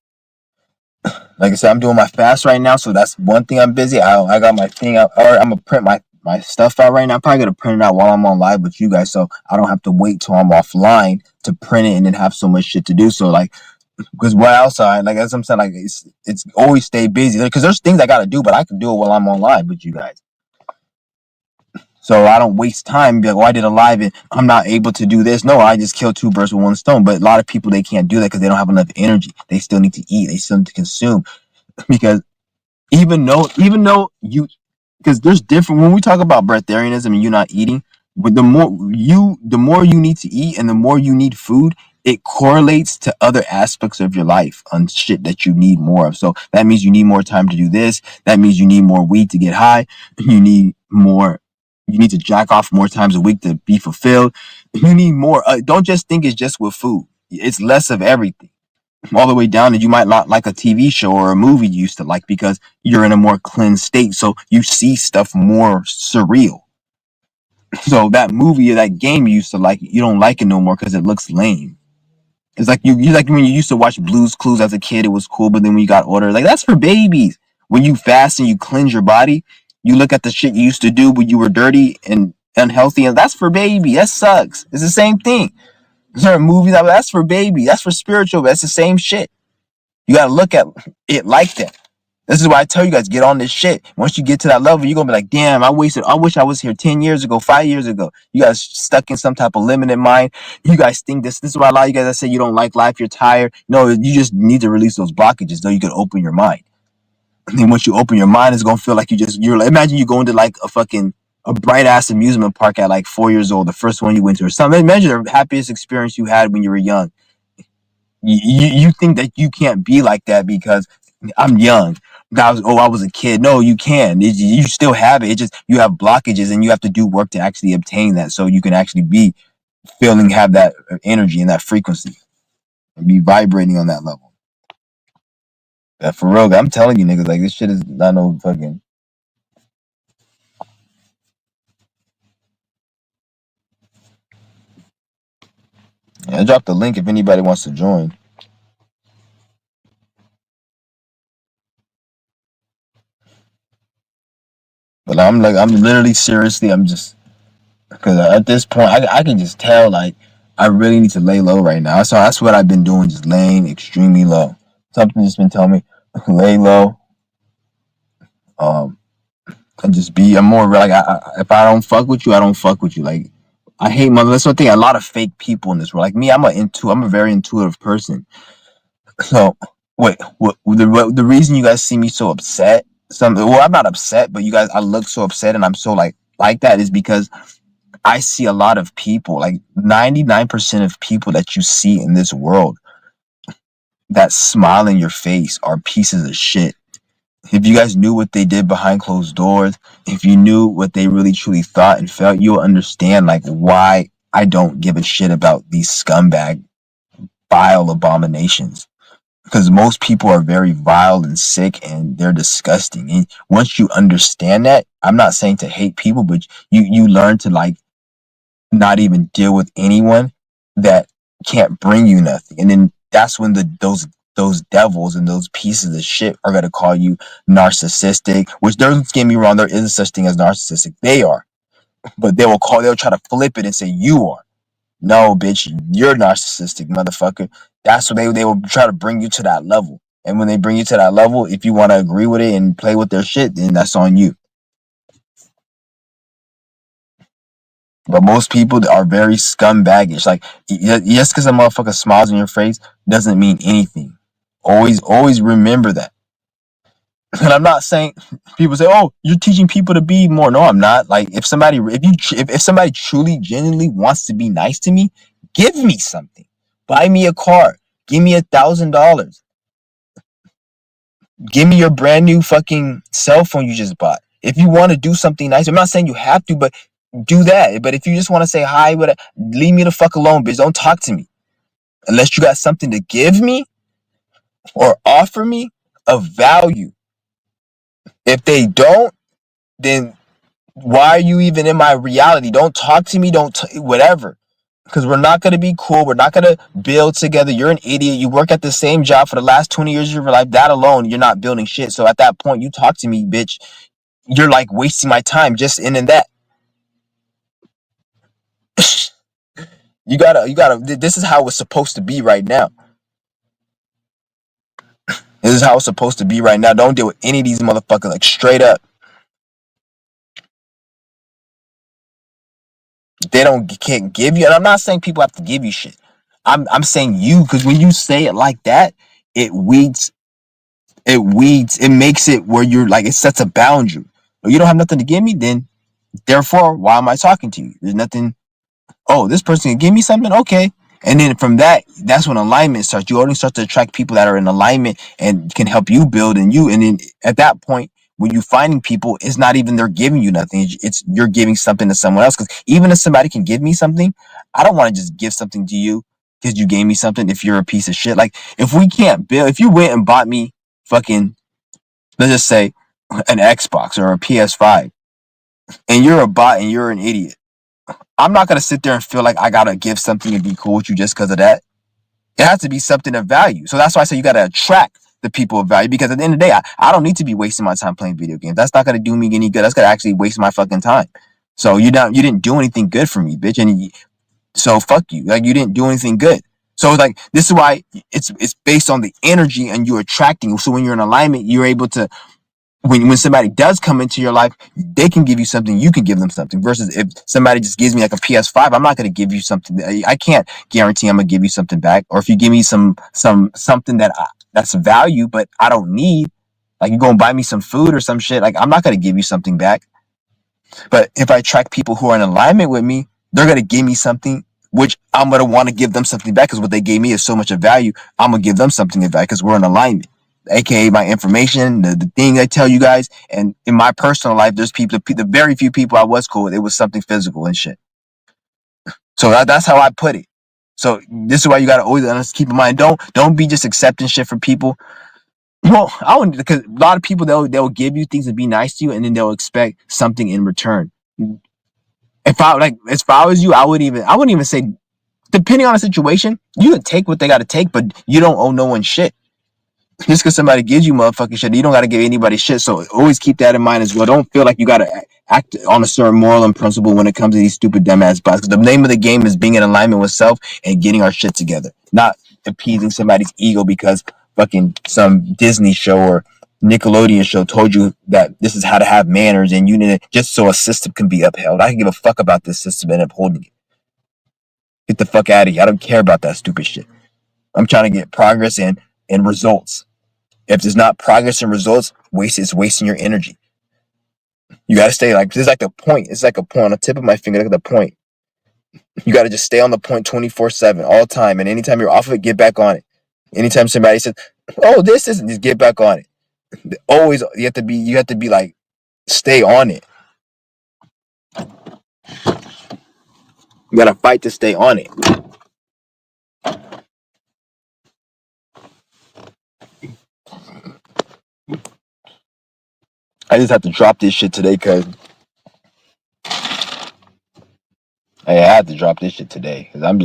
Like I said, I'm doing my fast right now, so that's one thing I'm busy. I got my thing out, or I'm gonna print my stuff out right now. I'm probably gonna print it out while I'm on live with you guys, so I don't have to wait till I'm offline to print it and then have so much shit to do. So like, because what else like, as I'm saying, like, it's always stay busy, because there's things I gotta do, but I can do it while I'm on live with you guys. So I don't waste time. Be like, oh, I did a live and I'm not able to do this. No, I just killed two birds with one stone. But a lot of people, they can't do that because they don't have enough energy. They still need to eat. They still need to consume. Because even though you, because there's different, when we talk about breatharianism and you not eating, but the more you need to eat and the more you need food, it correlates to other aspects of your life on shit that you need more of. So that means you need more time to do this. That means you need more weed to get high. You need to jack off more times a week to be fulfilled. You need more. Don't just think it's just with food. It's less of everything, all the way down to, you might not like a TV show or a movie you used to like because you're in a more cleansed state. So you see stuff more surreal. So that movie or that game you used to like, you don't like it no more because it looks lame. It's like you like when you used to watch Blue's Clues as a kid, it was cool, but then when you got older, like, that's for babies. When you fast and you cleanse your body, you look at the shit you used to do when you were dirty and unhealthy, and that's for baby. That sucks. It's the same thing. Certain movies, that's for baby. That's for spiritual. But that's the same shit. You gotta look at it like that. This is why I tell you guys, get on this shit. Once you get to that level, you're gonna be like, damn, I wish I was here 10 years ago, 5 years ago. You guys stuck in some type of limited mind. You guys think this is why a lot of you guys that say you don't like life, you're tired. No, you just need to release those blockages so you can open your mind. And then once you open your mind, it's gonna feel like you're like, imagine you going to like a bright ass amusement park at like 4 years old, the first one you went to or something. Imagine the happiest experience you had when you were young. You think that you can't be like that because I'm young. I was a kid. No, you can. You still have it. It's just you have blockages and you have to do work to actually obtain that, so you can actually be feeling, have that energy and that frequency, and be vibrating on that level. For real, I'm telling you, niggas, like, this shit is not no fucking. Yeah, I dropped the link if anybody wants to join. But I'm literally, seriously, I'm just, because at this point, I can just tell, like, I really need to lay low right now. So that's what I've been doing, just laying extremely low. Something just been telling me, lay low, um, and just be. I'm more like, if I don't fuck with you, I don't fuck with you. Like, I hate mother. That's one thing. A lot of fake people in this world. Like me, I'm a very intuitive person. So wait, the reason you guys see me so upset? Well, I'm not upset, but you guys, I look so upset, and I'm so like that is because I see a lot of people, like 99% of people that you see in this world that smile in your face are pieces of shit. If you guys knew what they did behind closed doors, if you knew what they really truly thought and felt, you'll understand like why I don't give a shit about these scumbag vile abominations. Because most people are very vile and sick and they're disgusting. And once you understand that, I'm not saying to hate people, but you learn to like not even deal with anyone that can't bring you nothing. And then that's when those devils and those pieces of shit are gonna call you narcissistic. Which don't get me wrong, there is such thing as narcissistic. They are, but they'll try to flip it and say you are. No, bitch, you're narcissistic, motherfucker. That's what they will try to bring you to that level. And when they bring you to that level, if you want to agree with it and play with their shit, then that's on you. But most people are very scumbaggish. Like, just because a motherfucker smiles in your face doesn't mean anything. Always remember that. And I'm not saying people say, "Oh, you're teaching people to be more." No, I'm not. Like, if somebody truly, genuinely wants to be nice to me, give me something. Buy me a car. Give me $1,000. Give me your brand new fucking cell phone you just bought. If you want to do something nice, I'm not saying you have to, but do that. But if you just want to say hi, leave me the fuck alone, bitch. Don't talk to me unless you got something to give me or offer me of value. If they don't, then why are you even in my reality? Don't talk to me. Whatever. Because we're not going to be cool. We're not going to build together. You're an idiot. You work at the same job for the last 20 years of your life. That alone, you're not building shit. So at that point, you talk to me, bitch. You're like wasting my time just in and that. This is how it's supposed to be right now. This is how it's supposed to be right now. Don't deal with any of these motherfuckers, like straight up. They can't give you, and I'm not saying people have to give you shit. I'm saying you, because when you say it like that, it weeds, it makes it where you're like, it sets a boundary. If you don't have nothing to give me, then therefore, why am I talking to you? There's nothing. Oh, this person can give me something, okay. And then from that, that's when alignment starts. You only start to attract people that are in alignment and can help you build, and then at that point, when you finding people, it's not even they're giving you nothing. It's you're giving something to someone else. Because even if somebody can give me something, I don't want to just give something to you because you gave me something. If you're a piece of shit, like if we can't build, if you went and bought me fucking, let's just say, an Xbox or a PS5, and you're a bot and you're an idiot, I'm not gonna sit there and feel like I gotta give something and be cool with you just because of that. It has to be something of value. So that's why I say you gotta attract the people of value, because at the end of the day, I don't need to be wasting my time playing video games. That's not gonna do me any good. That's gonna actually waste my fucking time. So you didn't do anything good for me, bitch. So fuck you. Like, you didn't do anything good. So like, this is why it's based on the energy and you attracting. So when you're in alignment, you're able to, when somebody does come into your life, they can give you something, you can give them something. Versus if somebody just gives me like a PS5, I'm not going to give you something. I can't guarantee I'm going to give you something back. Or if you give me something that's value, but I don't need, like you go and buy me some food or some shit, like I'm not going to give you something back. But if I attract people who are in alignment with me, they're going to give me something, which I'm going to want to give them something back, because what they gave me is so much of value. I'm going to give them something of value because we're in alignment. AKA my information, the thing I tell you guys. And in my personal life, there's people, the very few people I was cool with, it was something physical and shit. So that's how I put it. So this is why you got to always keep in mind, don't be just accepting shit from people. Well, I don't, because a lot of people, they'll give you things and be nice to you, and then they'll expect something in return. If I was you, I wouldn't even say, depending on the situation, you can take what they got to take, but you don't owe no one shit. Just because somebody gives you motherfucking shit, you don't got to give anybody shit. So always keep that in mind as well. Don't feel like you got to act on a certain moral and principle when it comes to these stupid dumbass bots. Because the name of the game is being in alignment with self and getting our shit together, not appeasing somebody's ego because fucking some Disney show or Nickelodeon show told you that this is how to have manners, and you need it just so a system can be upheld. I can give a fuck about this system and upholding it. Get the fuck out of here. I don't care about that stupid shit. I'm trying to get progress in. and results. If there's not progress and results, it's wasting your energy. You gotta stay like this is like the point. It's like a point on the tip of my finger. Look at the point. You gotta just stay on the point 24/7 all the time. And anytime you're off of it, get back on it. Anytime somebody says, "Oh, this isn't," just get back on it. Always, you have to be like, stay on it. You gotta fight to stay on it. I just have to drop this shit today because I had to drop this shit today because I'm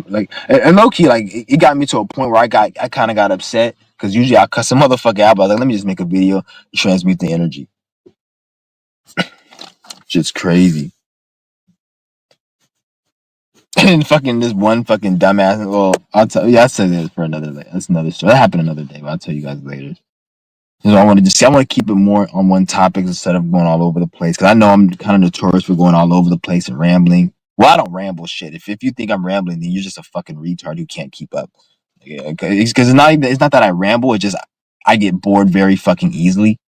like, and low key, like, it got me to a point where I kind of got upset because usually I cuss some motherfucker out, but I was like, let me just make a video to transmute the energy. Shit's crazy. And fucking this one fucking dumbass. Well, I'll tell you. I said this for another. That's another story. That happened another day, but I'll tell you guys later. So I want to keep it more on one topic instead of going all over the place. Because I know I'm kind of notorious for going all over the place and rambling. Well, I don't ramble shit. If you think I'm rambling, then you're just a fucking retard who can't keep up. Yeah, because it's not that I ramble. It's just I get bored very fucking easily.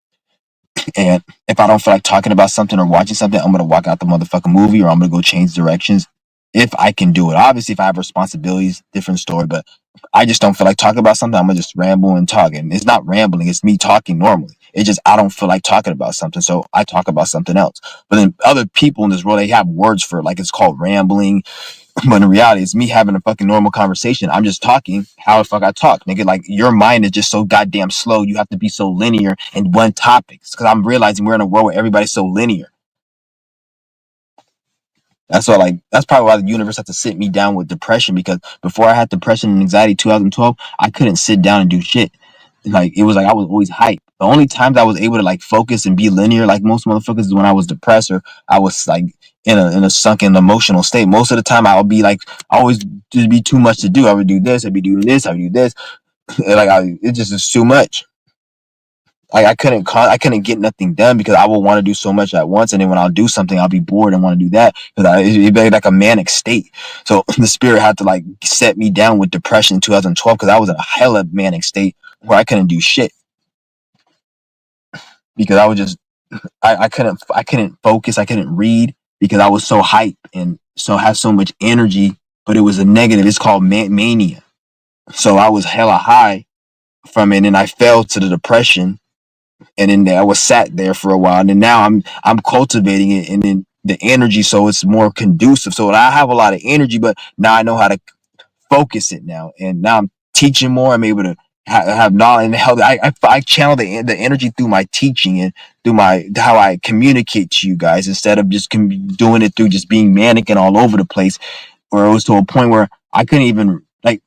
And if I don't feel like talking about something or watching something, I'm gonna walk out the motherfucking movie or I'm gonna go change directions. If I can do it. Obviously, if I have responsibilities, different story. But I just don't feel like talking about something. I'm gonna just ramble and talk. And it's not rambling, it's me talking normally. It's just I don't feel like talking about something, so I talk about something else. But then other people in this world, they have words for it, like it's called rambling. But in reality, it's me having a fucking normal conversation. I'm just talking how the fuck I talk, nigga. Like, your mind is just so goddamn slow. You have to be so linear in one topic. Because I'm realizing we're in a world where everybody's so linear. That's all. Like, that's probably why the universe had to sit me down with depression. Because before I had depression and anxiety, 2012, I couldn't sit down and do shit. Like, it was like I was always hyped. The only times I was able to like focus and be linear, like most motherfuckers, is when I was depressed or I was like in a sunken emotional state. Most of the time, I would be like, I always just be too much to do. I would do this, I'd be doing this, I would do this. It just is too much. Like, I couldn't get nothing done because I would want to do so much at once, and then when I'll do something, I'll be bored and want to do that because it'd be like a manic state. So the spirit had to like set me down with depression in 2012 because I was in a hella manic state where I couldn't do shit because I was just I couldn't focus, I couldn't read because I was so hyped and so had so much energy, but it was a negative. It's called mania. So I was hella high from it, and I fell to the depression, and then I was sat there for a while, and then now I'm cultivating it, and then the energy, so it's more conducive. So I have a lot of energy, but now I know how to focus it now, and now I'm teaching more. I'm able to have knowledge and help. I channel the energy through my teaching and through my how I communicate to you guys instead of just doing it through just being manic and all over the place. Where it was to a point where I couldn't even like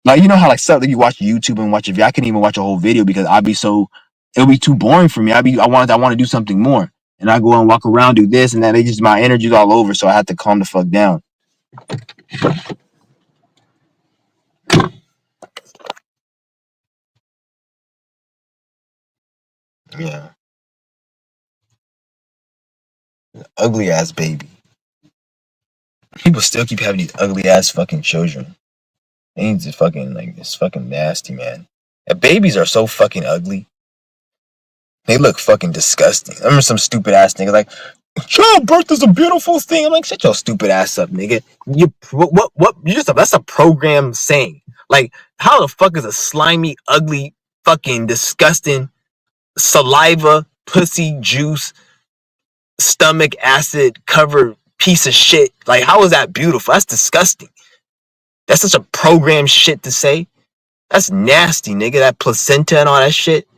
you know how like something you watch YouTube and watch a video. I couldn't even watch a whole video because it'll be too boring for me. I want to do something more, and I go and walk around, do this and that. It just my energy's all over, so I had to calm the fuck down. Yeah, ugly ass baby. People still keep having these ugly ass fucking children. They need to fucking like it's fucking nasty, man. And babies are so fucking ugly. They look fucking disgusting. I remember some stupid ass nigga like, childbirth is a beautiful thing. I'm like, shut your stupid ass up, nigga. You just that's a program saying. Like, how the fuck is a slimy, ugly, fucking disgusting saliva, pussy juice, stomach acid covered piece of shit? Like, how is that beautiful? That's disgusting. That's such a program shit to say. That's nasty, nigga. That placenta and all that shit.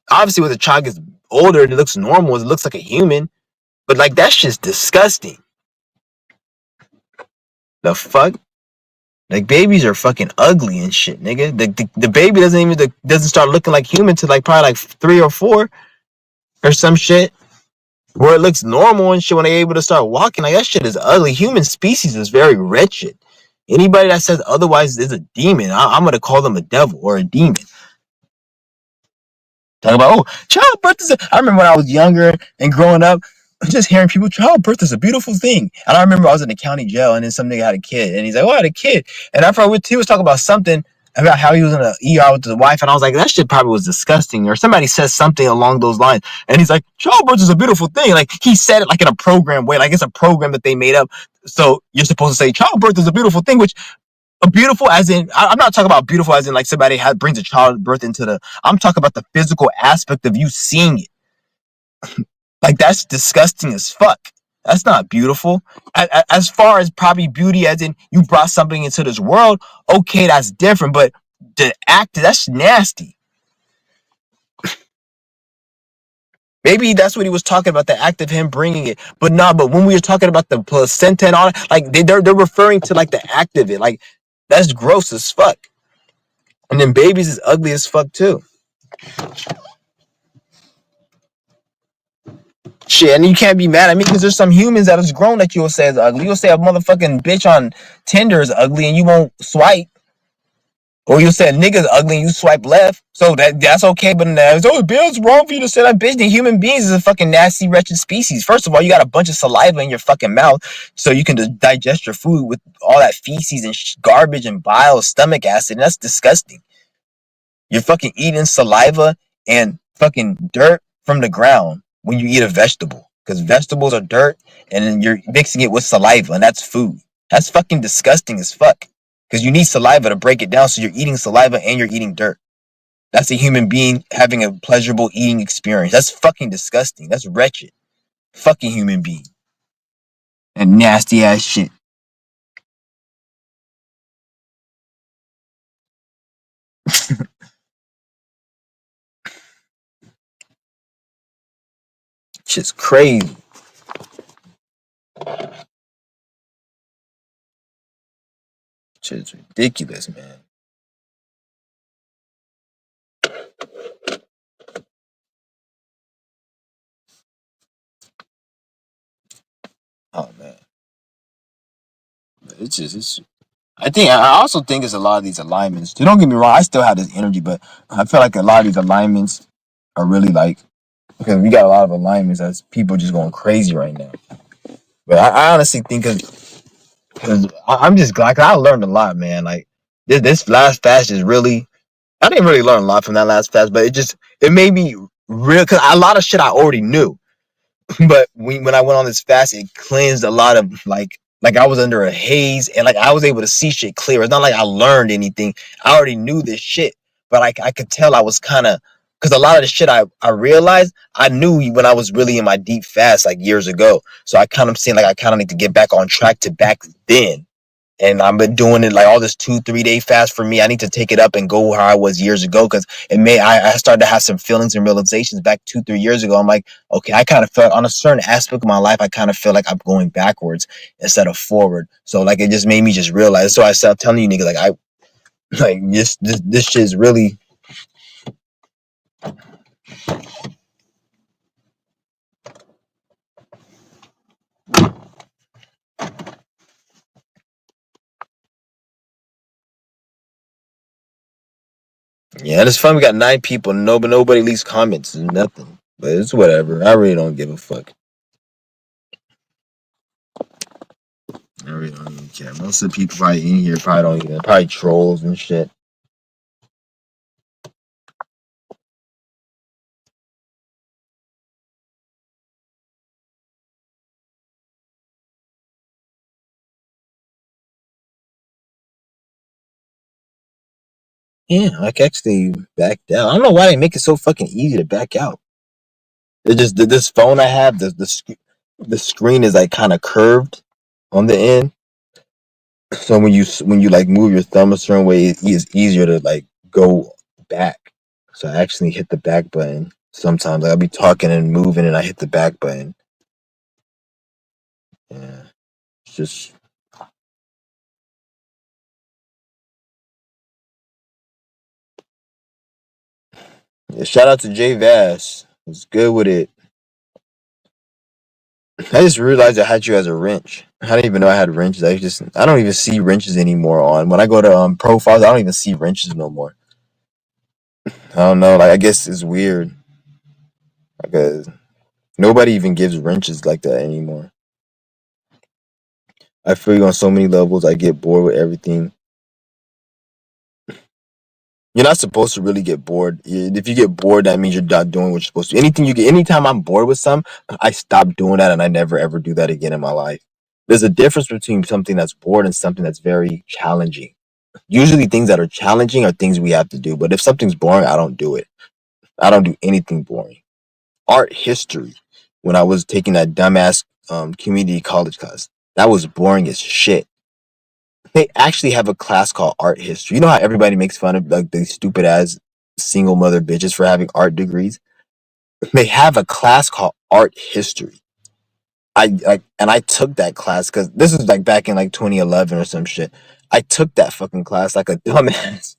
Obviously, when the child gets older, it looks normal. It looks like a human. But like that shit's disgusting. The fuck? Like babies are fucking ugly and shit, nigga. The baby doesn't start looking like human till like probably like 3 or 4 or some shit. Where it looks normal and shit when they're able to start walking. Like that shit is ugly. Human species is very wretched. Anybody that says otherwise is a demon. I'm gonna call them a devil or a demon. Talk about childbirth is. I remember when I was younger and growing up. just hearing people, childbirth is a beautiful thing. And I remember I was in the county jail, and then some nigga had a kid, and he's like, "Oh, I had a kid." And after he was talking about something about how he was in the ER with his wife, and I was like, "That shit probably was disgusting." Or somebody says something along those lines, and he's like, "Childbirth is a beautiful thing." Like he said it like in a program way, like it's a program that they made up. So you're supposed to say childbirth is a beautiful thing, which a beautiful as in I'm not talking about beautiful as in like somebody brings a childbirth into the. I'm talking about the physical aspect of you seeing it. Like that's disgusting as fuck. That's not beautiful. As far as probably beauty, as in you brought something into this world, okay, that's different. But the act, that's nasty. Maybe that's what he was talking about, the act of him bringing it. But no, but when we were talking about the placenta and all, like they're referring to like the act of it. Like that's gross as fuck. And then babies is ugly as fuck too. Shit, and you can't be mad at me because there's some humans that is grown that you'll say is ugly. You'll say a motherfucking bitch on Tinder is ugly and you won't swipe. Or you said niggas ugly and you swipe left. So that's okay, but now oh, it's wrong for you to say that bitch. The human beings is a fucking nasty, wretched species. First of all, you got a bunch of saliva in your fucking mouth so you can just digest your food with all that feces and garbage and bile, stomach acid. And that's disgusting. You're fucking eating saliva and fucking dirt from the ground when you eat a vegetable. Because vegetables are dirt and then you're mixing it with saliva and that's food. That's fucking disgusting as fuck. Because you need saliva to break it down, so you're eating saliva and you're eating dirt. That's a human being having a pleasurable eating experience. That's fucking disgusting. That's wretched. Fucking human being. And nasty ass shit. Shit's crazy. Shit's ridiculous, man. Oh man. It's I also think it's a lot of these alignments. Don't get me wrong, I still have this energy, but I feel like a lot of these alignments are really like because we got a lot of alignments as people just going crazy right now. But I honestly think because I'm just glad 'cause I learned a lot, man. Like this last fast is really I didn't really learn a lot from that last fast, but it made me real because a lot of shit I already knew. But when I went on this fast, it cleansed a lot of like I was under a haze and like I was able to see shit clear. It's not like I learned anything. I already knew this shit, but I could tell I was kind of because a lot of the shit I realized I knew when I was really in my deep fast like years ago. So I kind of seeing like I kind of need to get back on track to back then. And I've been doing it like all this 2-3 day fast for me. I need to take it up and go how I was years ago because I started to have some feelings and realizations back 2-3 years ago. I'm like, okay, I kind of felt on a certain aspect of my life, I kind of feel like I'm going backwards instead of forward. So like it just made me just realize. So I started telling you niggas like I like this shit is really yeah. It's fun. We got 9 people. Nobody leaves comments and nothing. But it's whatever. I really don't give a fuck. I really don't even care. Most of the people probably in here probably don't even probably trolls and shit. Yeah, like actually back down. I don't know why they make it so fucking easy to back out. It just this phone I have, the screen is like kind of curved on the end, so when you like move your thumb a certain way, it's easier to like go back. So I actually hit the back button sometimes. Like I'll be talking and moving, and I hit the back button. Yeah, it's just yeah, shout out to Jay Vass. Was good with it. I just realized I had you as a wrench. I didn't even know I had wrenches. I don't even see wrenches anymore on when I go to profiles. I don't even see wrenches no more. I don't know. Like I guess it's weird. Like Nobody even gives wrenches like that anymore. I feel you on so many levels. I get bored with everything. You're not supposed to really get bored. If you get bored, that means you're not doing what you're supposed to. Anything you get, anytime I'm bored with something, I stop doing that and I never ever do that again in my life. There's a difference between something that's bored and something that's very challenging. Usually, things that are challenging are things we have to do. But if something's boring, I don't do it. I don't do anything boring. Art history, when I was taking that dumbass community college class, that was boring as shit. They actually have a class called art history. You know how everybody makes fun of like these stupid ass single mother bitches for having art degrees? They have a class called art history. I took that class because this is like back in like 2011 or some shit. I took that fucking class like a dumbass.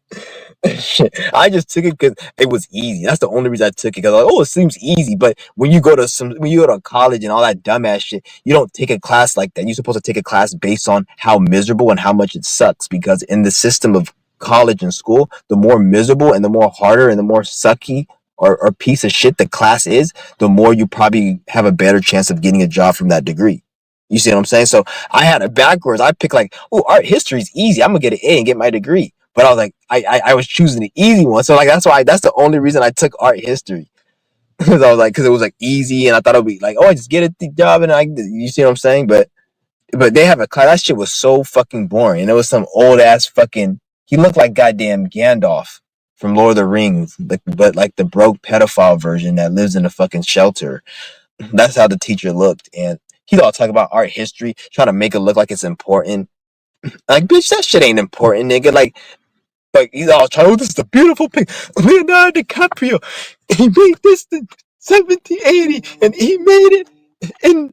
Shit. I just took it because it was easy. That's the only reason I took it. Because like, oh, it seems easy. But when you go to college and all that dumbass shit, you don't take a class like that. You're supposed to take a class based on how miserable and how much it sucks. Because in the system of college and school, the more miserable and the more harder and the more sucky or piece of shit the class is, the more you probably have a better chance of getting a job from that degree. You see what I'm saying? So I had it backwards. I picked like, oh, art history is easy. I'm gonna get an A and get my degree. But I was like, I was choosing the easy one. So like that's the only reason I took art history. Because I was like, because it was like easy and I thought it would be like, oh, I just get a job and you see what I'm saying? But they have a class. That shit was so fucking boring. And it was some old ass fucking. He looked like goddamn Gandalf from Lord of the Rings, but like the broke pedophile version that lives in a fucking shelter. That's how the teacher looked, and he's all talking about art history, trying to make it look like it's important. Like, bitch, that shit ain't important, nigga. Like he's all trying. Oh, this is a beautiful picture. Leonardo DiCaprio, he made this in 1780, and he made it in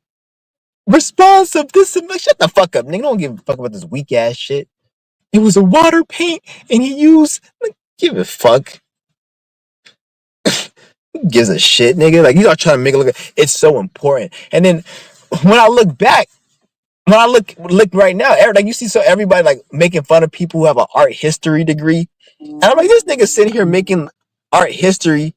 response of this. And like, shut the fuck up, nigga. Don't give a fuck about this weak ass shit. It was a water paint, and he used like give a fuck. Who gives a shit, nigga? Like he's all trying to make it look. It's so important. And then when I look back, when I look right now, like you see, so everybody like making fun of people who have an art history degree, and I'm like, this nigga sitting here making art history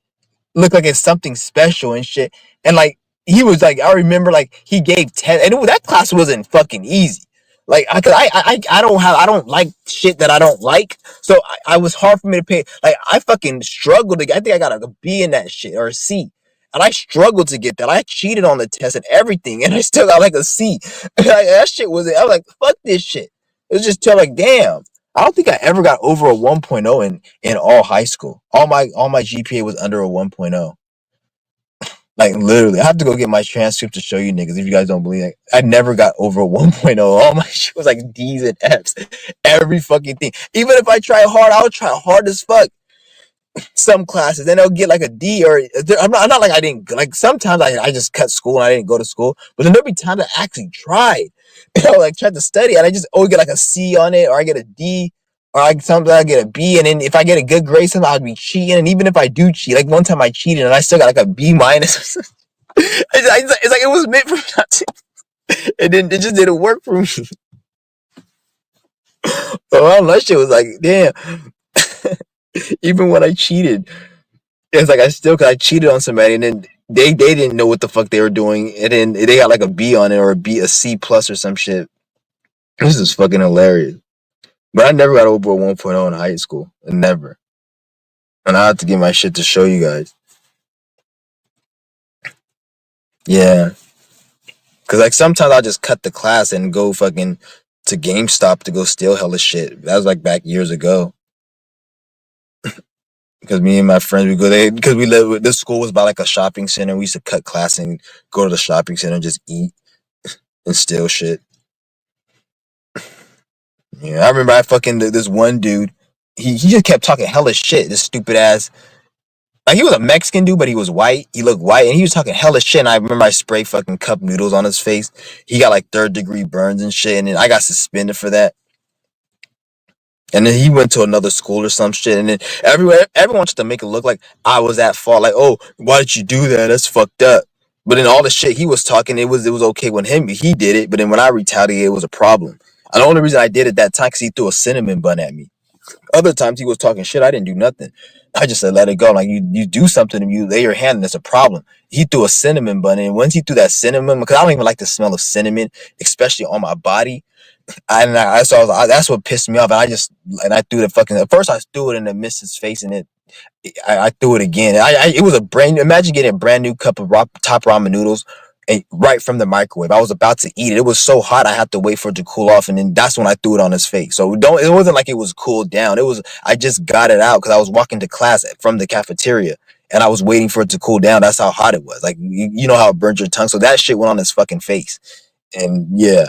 look like it's something special and shit. And like he was like, I remember like he gave 10, and that class wasn't fucking easy. Like I don't like shit that I don't like, so I was hard for me to pay. Like I fucking struggled to. I think I got a B in that shit or a C. And I struggled to get that. I cheated on the test and everything, and I still got like a C. Like, that shit was. I was like, fuck this shit. It was just like, damn. I don't think I ever got over a 1.0 in all high school. All my GPA was under a 1.0. Like literally, I have to go get my transcript to show you niggas if you guys don't believe it. I never got over a 1.0. All my shit was like D's and F's. Every fucking thing. Even if I try hard, I would try hard as fuck. Some classes, then they'll get like a D or I'm not like I didn't like sometimes I just cut school and I didn't go to school, but then there'll be times I actually tried, like tried to study and I just always get like a C on it or I get a D or like sometimes I get a B and then if I get a good grade sometimes I'd be cheating and even if I do cheat, like one time I cheated and I still got like a B minus. It's like it was meant for me not to, and then it just didn't work for me. So that shit was like damn. Even when I cheated. It's like I still, cause I cheated on somebody, and then they didn't know what the fuck they were doing, and then they got like a B on it or a C plus or some shit. This is fucking hilarious. But I never got over a 1.0 in high school, never. And I have to get my shit to show you guys. Yeah, cause like sometimes I just cut the class and go fucking to GameStop to go steal hella shit. That was like back years ago. Because me and my friends we go there because we live. This school was by like a shopping center. We used to cut class and go to the shopping center and just eat and steal shit. Yeah, I remember I fucking this one dude. He just kept talking hella shit. This stupid ass. Like he was a Mexican dude, but he was white. He looked white, and he was talking hella shit. And I remember I sprayed fucking cup noodles on his face. He got like third-degree burns and shit, and then I got suspended for that. And then he went to another school or some shit. And then everyone wanted to make it look like I was at fault. Like, oh, why did you do that? That's fucked up. But then all the shit he was talking, it was okay when he did it. But then when I retaliated, it was a problem. And the only reason I did it that time because he threw a cinnamon bun at me. Other times he was talking shit. I didn't do nothing. I just said let it go. Like you do something and you lay your hand and it's a problem. He threw a cinnamon bun and once he threw that cinnamon, because I don't even like the smell of cinnamon, especially on my body. That's what pissed me off. And I threw the fucking. At first, I threw it in the missus' face, and I threw it again. It was a brand. Imagine getting a brand new cup of top ramen noodles, and right from the microwave. I was about to eat it. It was so hot, I had to wait for it to cool off, and then that's when I threw it on his face. So don't. It wasn't like it was cooled down. It was. I just got it out because I was walking to class from the cafeteria. And I was waiting for it to cool down. That's how hot it was. Like you know how it burns your tongue. So that shit went on his fucking face. And yeah,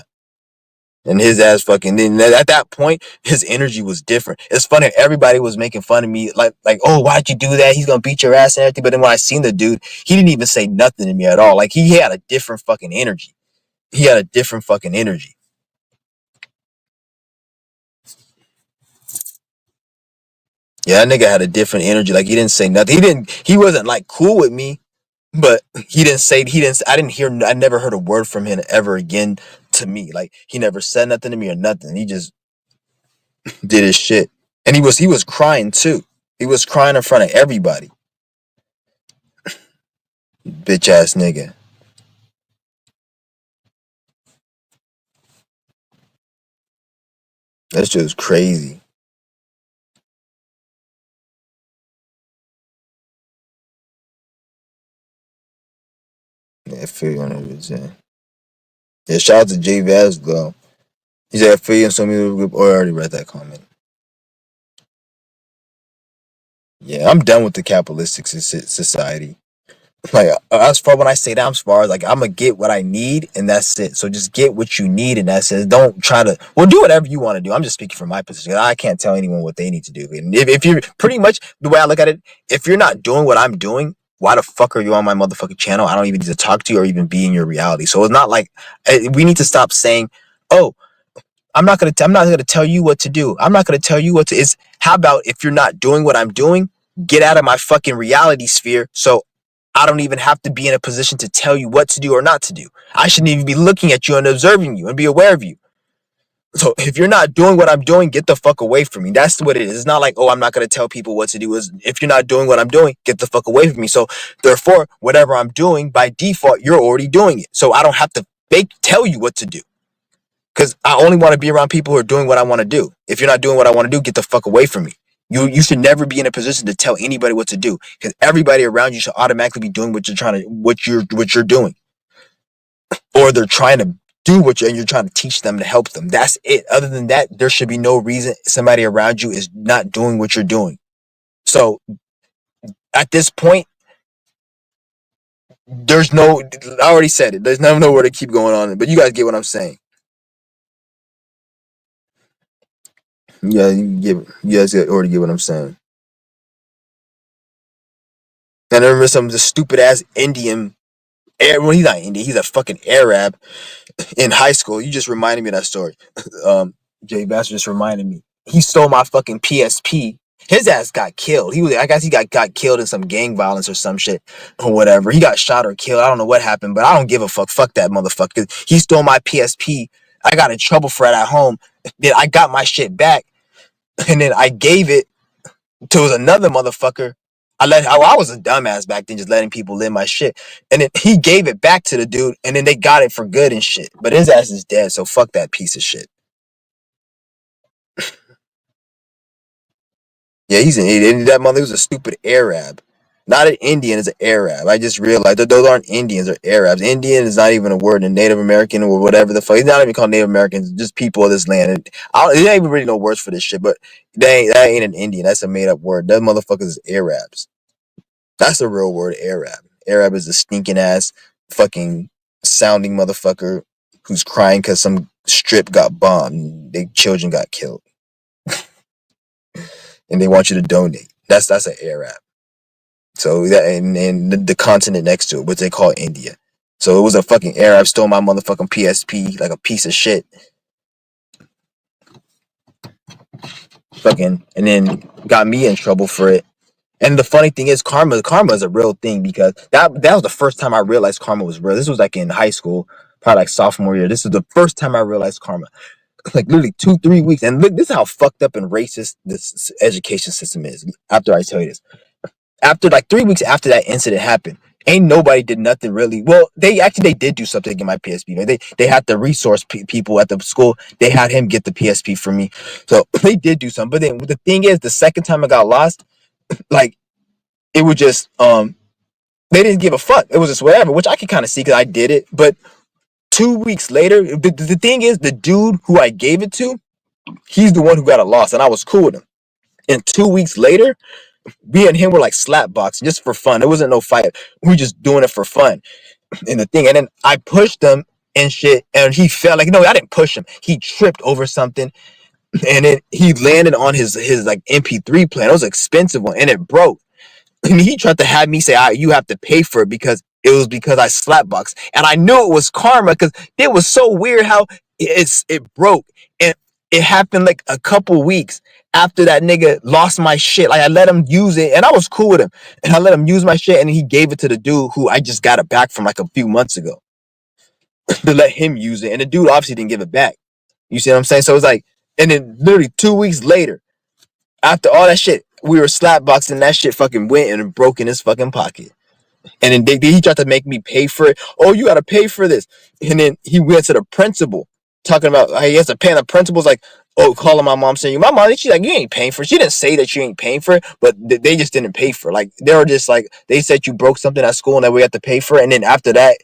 and his ass fucking then at that point his energy was different. It's funny, everybody was making fun of me like oh why'd you do that, he's gonna beat your ass and everything, but then when I seen the dude, he didn't even say nothing to me at all. Like he had a different fucking energy. He had a different fucking energy. Yeah, that nigga had a different energy. Like he didn't say nothing. He wasn't like cool with me, but I didn't hear, I never heard a word from him ever again to me. Like he never said nothing to me or nothing. He just did his shit. And he was crying too. He was crying in front of everybody. Bitch ass nigga. That's just crazy. Yeah, I feel you on it. Yeah, shout out to J Vaz though. He said I feel you on some group. Or I already read that comment. Yeah, I'm done with the capitalistic society. Like as far when I say that, I'm as far as like I'm gonna get what I need and that's it. So just get what you need and that's it. Don't try to do whatever you want to do. I'm just speaking from my position. I can't tell anyone what they need to do. And if you're pretty much the way I look at it, if you're not doing what I'm doing, why the fuck are you on my motherfucking channel? I don't even need to talk to you or even be in your reality. So it's not like we need to stop saying, oh, I'm not gonna tell you what to do. I'm not gonna tell you what to. Is how about if you're not doing what I'm doing, get out of my fucking reality sphere. So I don't even have to be in a position to tell you what to do or not to do. I shouldn't even be looking at you and observing you and be aware of you. So if you're not doing what I'm doing, get the fuck away from me. That's what it is. It's not like, oh, I'm not gonna tell people what to do. Is if you're not doing what I'm doing, get the fuck away from me. So therefore, whatever I'm doing by default, you're already doing it. So I don't have to tell you what to do. Because I only want to be around people who are doing what I want to do. If you're not doing what I want to do, get the fuck away from me. You should never be in a position to tell anybody what to do. Because everybody around you should automatically be doing what you're doing. Or they're trying to do and you're trying to teach them to help them. That's it. Other than that, there should be no reason somebody around you is not doing what you're doing. So at this point, there's no, I already said it. There's nowhere to keep going on. But you guys get what I'm saying. Yeah, you guys already get what I'm saying. And I remember some of the stupid ass Indian. Well, he's not Indian. He's a fucking Arab in high school. You just reminded me of that story. Jay Bass just reminded me. He stole my fucking PSP. His ass got killed. I guess he got killed in some gang violence or some shit or whatever. He got shot or killed. I don't know what happened, but I don't give a fuck. Fuck that motherfucker. He stole my PSP. I got in trouble for it at home. Then I got my shit back, and then I gave it to another motherfucker. I was a dumbass back then, just letting people live my shit. And then he gave it back to the dude, and then they got it for good and shit. But his ass is dead, so fuck that piece of shit. Yeah, he's an idiot. And that mother was a stupid Arab. Not an Indian, is an Arab. I just realized that those aren't Indians, they're Arabs. Indian is not even a word in Native American or whatever the fuck. He's not even called Native Americans, just people of this land. And there ain't even really no words for this shit, but that ain't an Indian. That's a made up word. Those motherfuckers is Arabs. That's the real word, Arab. Arab is a stinking ass fucking sounding motherfucker who's crying because some strip got bombed and their children got killed. And they want you to donate. That's an Arab. So that and the continent next to it, what they call India. So it was a fucking Arab stole my motherfucking PSP like a piece of shit. Fucking and then got me in trouble for it. And the funny thing is, karma is a real thing because that was the first time I realized karma was real. This was like in high school, probably like sophomore year. This is the first time I realized karma. Like literally 2, 3 weeks. And look, this is how fucked up and racist this education system is. After I tell you this, after like 3 weeks after that incident happened, ain't nobody did nothing really. Well, they did do something to get my PSP. Right? They had the resource people at the school. They had him get the PSP for me, so they did do something. But then the thing is, the second time I got lost, like it was just they didn't give a fuck. It was just whatever, which I could kind of see because I did it. But 2 weeks later, the thing is, the dude who I gave it to, he's the one who got it lost, and I was cool with him. And 2 weeks later, me and him were like slap boxing just for fun. It wasn't no fight. We were just doing it for fun. And the thing, and then I pushed him and shit, and he fell. Like, no, I didn't push him. He tripped over something, and then he landed on his like MP3 player. It was an expensive one, and it broke. And he tried to have me say, you have to pay for it because it was because I slapboxed. And I knew it was karma because it was so weird how it broke. And it happened like a couple weeks after that nigga lost my shit. Like I let him use it and I was cool with him. And I let him use my shit and he gave it to the dude who I just got it back from like a few months ago to let him use it. And the dude obviously didn't give it back. You see what I'm saying? So it's like, and then literally 2 weeks later, after all that shit, we were slapboxing. That shit fucking went and broke in his fucking pocket. And then he tried to make me pay for it. Oh, you got to pay for this. And then he went to the principal talking about he has to pay. And the principal's like, oh, calling my mom saying, my mom, she's like, you ain't paying for it. She didn't say that you ain't paying for it, but they just didn't pay for it. Like, they were just like, they said you broke something at school and that we had to pay for it. And then after that,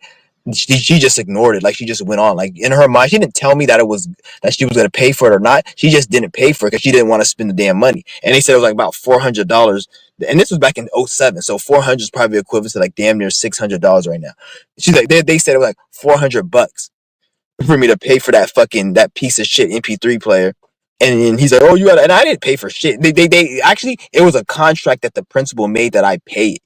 she just ignored it. Like, she just went on. Like, in her mind, she didn't tell me that that she was going to pay for it or not. She just didn't pay for it because she didn't want to spend the damn money. And they said it was like about $400. And this was back in '07. So 400 is probably equivalent to like damn near $600 right now. She's like, they said it was like $400 for me to pay for that piece of shit MP3 player. And then he's like, oh, you got, and I didn't pay for shit. They actually, it was a contract that the principal made that I paid.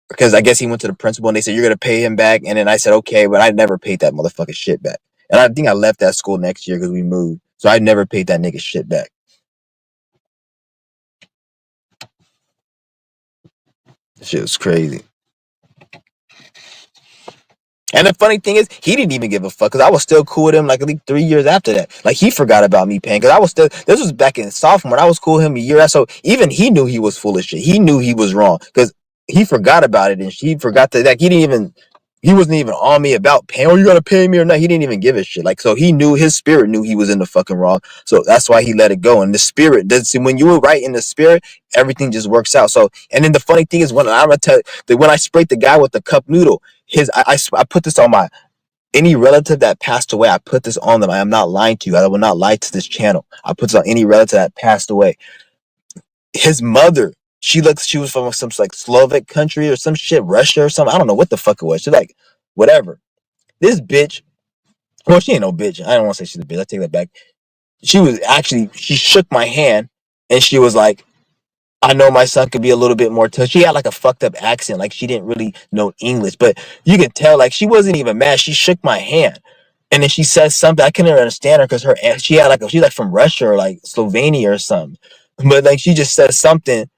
Because I guess he went to the principal and they said, you're going to pay him back. And then I said, okay, but I never paid that motherfucking shit back. And I think I left that school next year because we moved. So I never paid that nigga shit back. Shit was crazy. And the funny thing is, he didn't even give a fuck because I was still cool with him like at least 3 years after that. Like, he forgot about me paying because I was still, this was back in sophomore. I was cool with him a year after. So even he knew he was full of shit. He knew he was wrong because he forgot about it and he forgot that, like, he wasn't even on me about paying. Oh, you gotta pay me or not. He didn't even give a shit. Like, so he knew, his spirit knew he was in the fucking wrong. So that's why he let it go. And the spirit does, when you were right in the spirit, everything just works out. So, and then the funny thing is, when I'm gonna tell that when I sprayed the guy with the cup noodle, I put this on my, any relative that passed away, I put this on them. I am not lying to you. I will not lie to this channel. I put this on any relative that passed away. His mother, she was from some like Slovak country or some shit, Russia or something. I don't know what the fuck it was. She's like, whatever. This bitch, well, she ain't no bitch. I don't want to say she's a bitch. I take that back. She shook my hand and she was like, I know my son could be a little bit more touched. She had like a fucked up accent, like she didn't really know English, but you could tell like she wasn't even mad. She shook my hand, and then she said something. I couldn't understand her because she's like from Russia or like Slovenia or something, but like she just said something.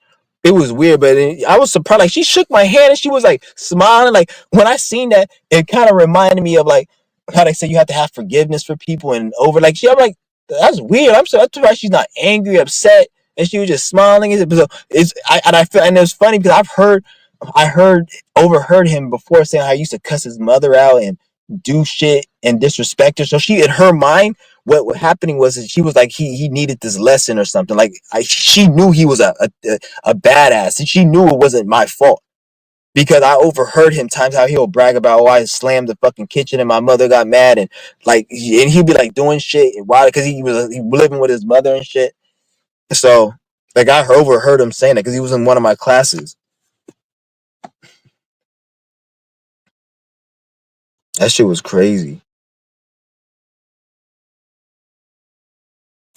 It was weird, but I was surprised. Like, she shook my hand and she was like smiling. Like, when I seen that, it kind of reminded me of like how they say you have to have forgiveness for people and over. Like, I'm like, that's weird. I'm surprised she's not angry, upset, and she was just smiling. I feel, and it was funny because overheard him before saying how he used to cuss his mother out and do shit and disrespect her. So she, in her mind, what happening was that she was like, he needed this lesson or something. Like, she knew he was a badass, and she knew it wasn't my fault because I overheard him times how he'll brag about, oh, I slammed the fucking kitchen and my mother got mad, and like, and he'd be like doing shit why, because he was living with his mother and shit. So like, I overheard him saying that because he was in one of my classes. That shit was crazy.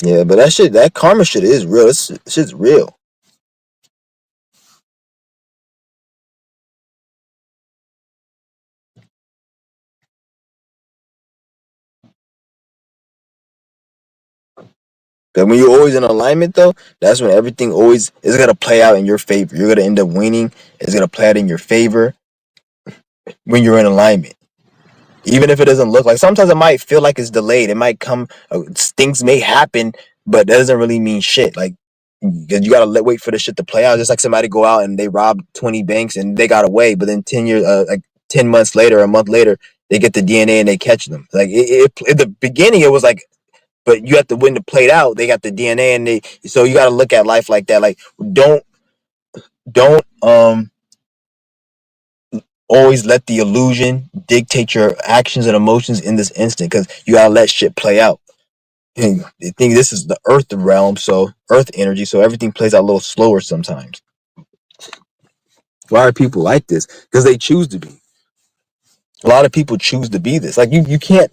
Yeah, but that karma shit is real. It's shit's real. But when you're always in alignment, though, that's when everything always is gonna play out in your favor. You're gonna end up winning. It's gonna play out in your favor when you're in alignment. Even if it doesn't look like, sometimes it might feel like it's delayed. It might come, things may happen, but that doesn't really mean shit. Like, you gotta wait for the shit to play out. Just like somebody go out and they rob 20 banks and they got away, but then 10 years, like 10 months later, a month later, they get the DNA and they catch them. Like at the beginning, it was like, but you have to when it played out, they got the DNA and they. So you got to look at life like that. Like don't always let the illusion dictate your actions and emotions in this instant, because you gotta let shit play out. And the thing, this is the earth realm, so earth energy, so everything plays out a little slower sometimes. Why are people like this? Because they choose to be. A lot of people choose to be this. Like you can't.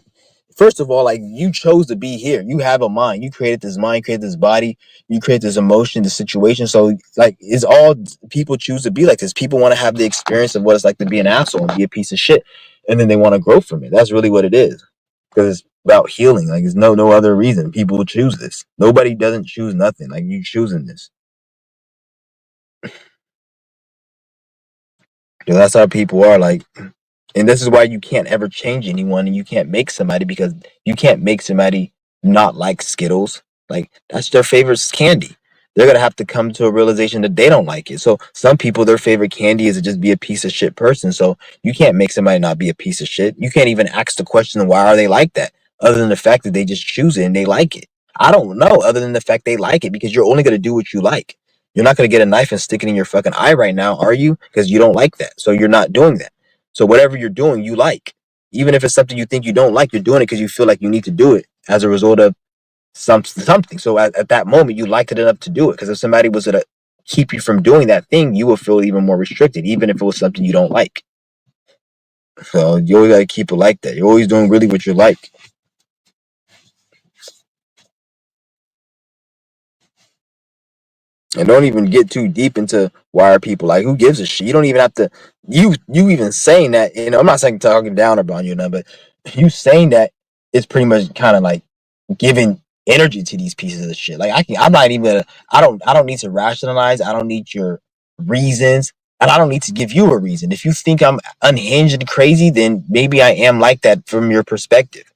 First of all, like, you chose to be here. You have a mind. You created this mind, created this body, you create this emotion, this situation. So like, it's all people choose to be like this. People want to have the experience of what it's like to be an asshole and be a piece of shit, and then they want to grow from it. That's really what it is. Because it's about healing. Like, there's no other reason people choose this. Nobody doesn't choose nothing. Like, you choosing this. Because that's how people are. Like, and this is why you can't ever change anyone, and you can't make somebody, because you can't make somebody not like Skittles. Like, that's their favorite candy. They're gonna have to come to a realization that they don't like it. So some people, their favorite candy is to just be a piece of shit person. So you can't make somebody not be a piece of shit. You can't even ask the question, why are they like that? Other than the fact that they just choose it and they like it. I don't know, other than the fact they like it, because you're only gonna do what you like. You're not gonna get a knife and stick it in your fucking eye right now, are you? Because you don't like that. So you're not doing that. So whatever you're doing, you like. Even if it's something you think you don't like, you're doing it because you feel like you need to do it as a result of something. So at that moment, you liked it enough to do it. Because if somebody was to keep you from doing that thing, you would feel even more restricted, even if it was something you don't like. So you always gotta keep it like that. You're always doing really what you like. And don't even get too deep into why are people like, who gives a shit. You don't even have to, you even saying that, I'm not saying talking down about you now, but you saying that is pretty much kind of like giving energy to these pieces of shit. Like, I'm not even, I don't need to rationalize. I don't need your reasons, and I don't need to give you a reason. If you think I'm unhinged and crazy, then maybe I am like that from your perspective.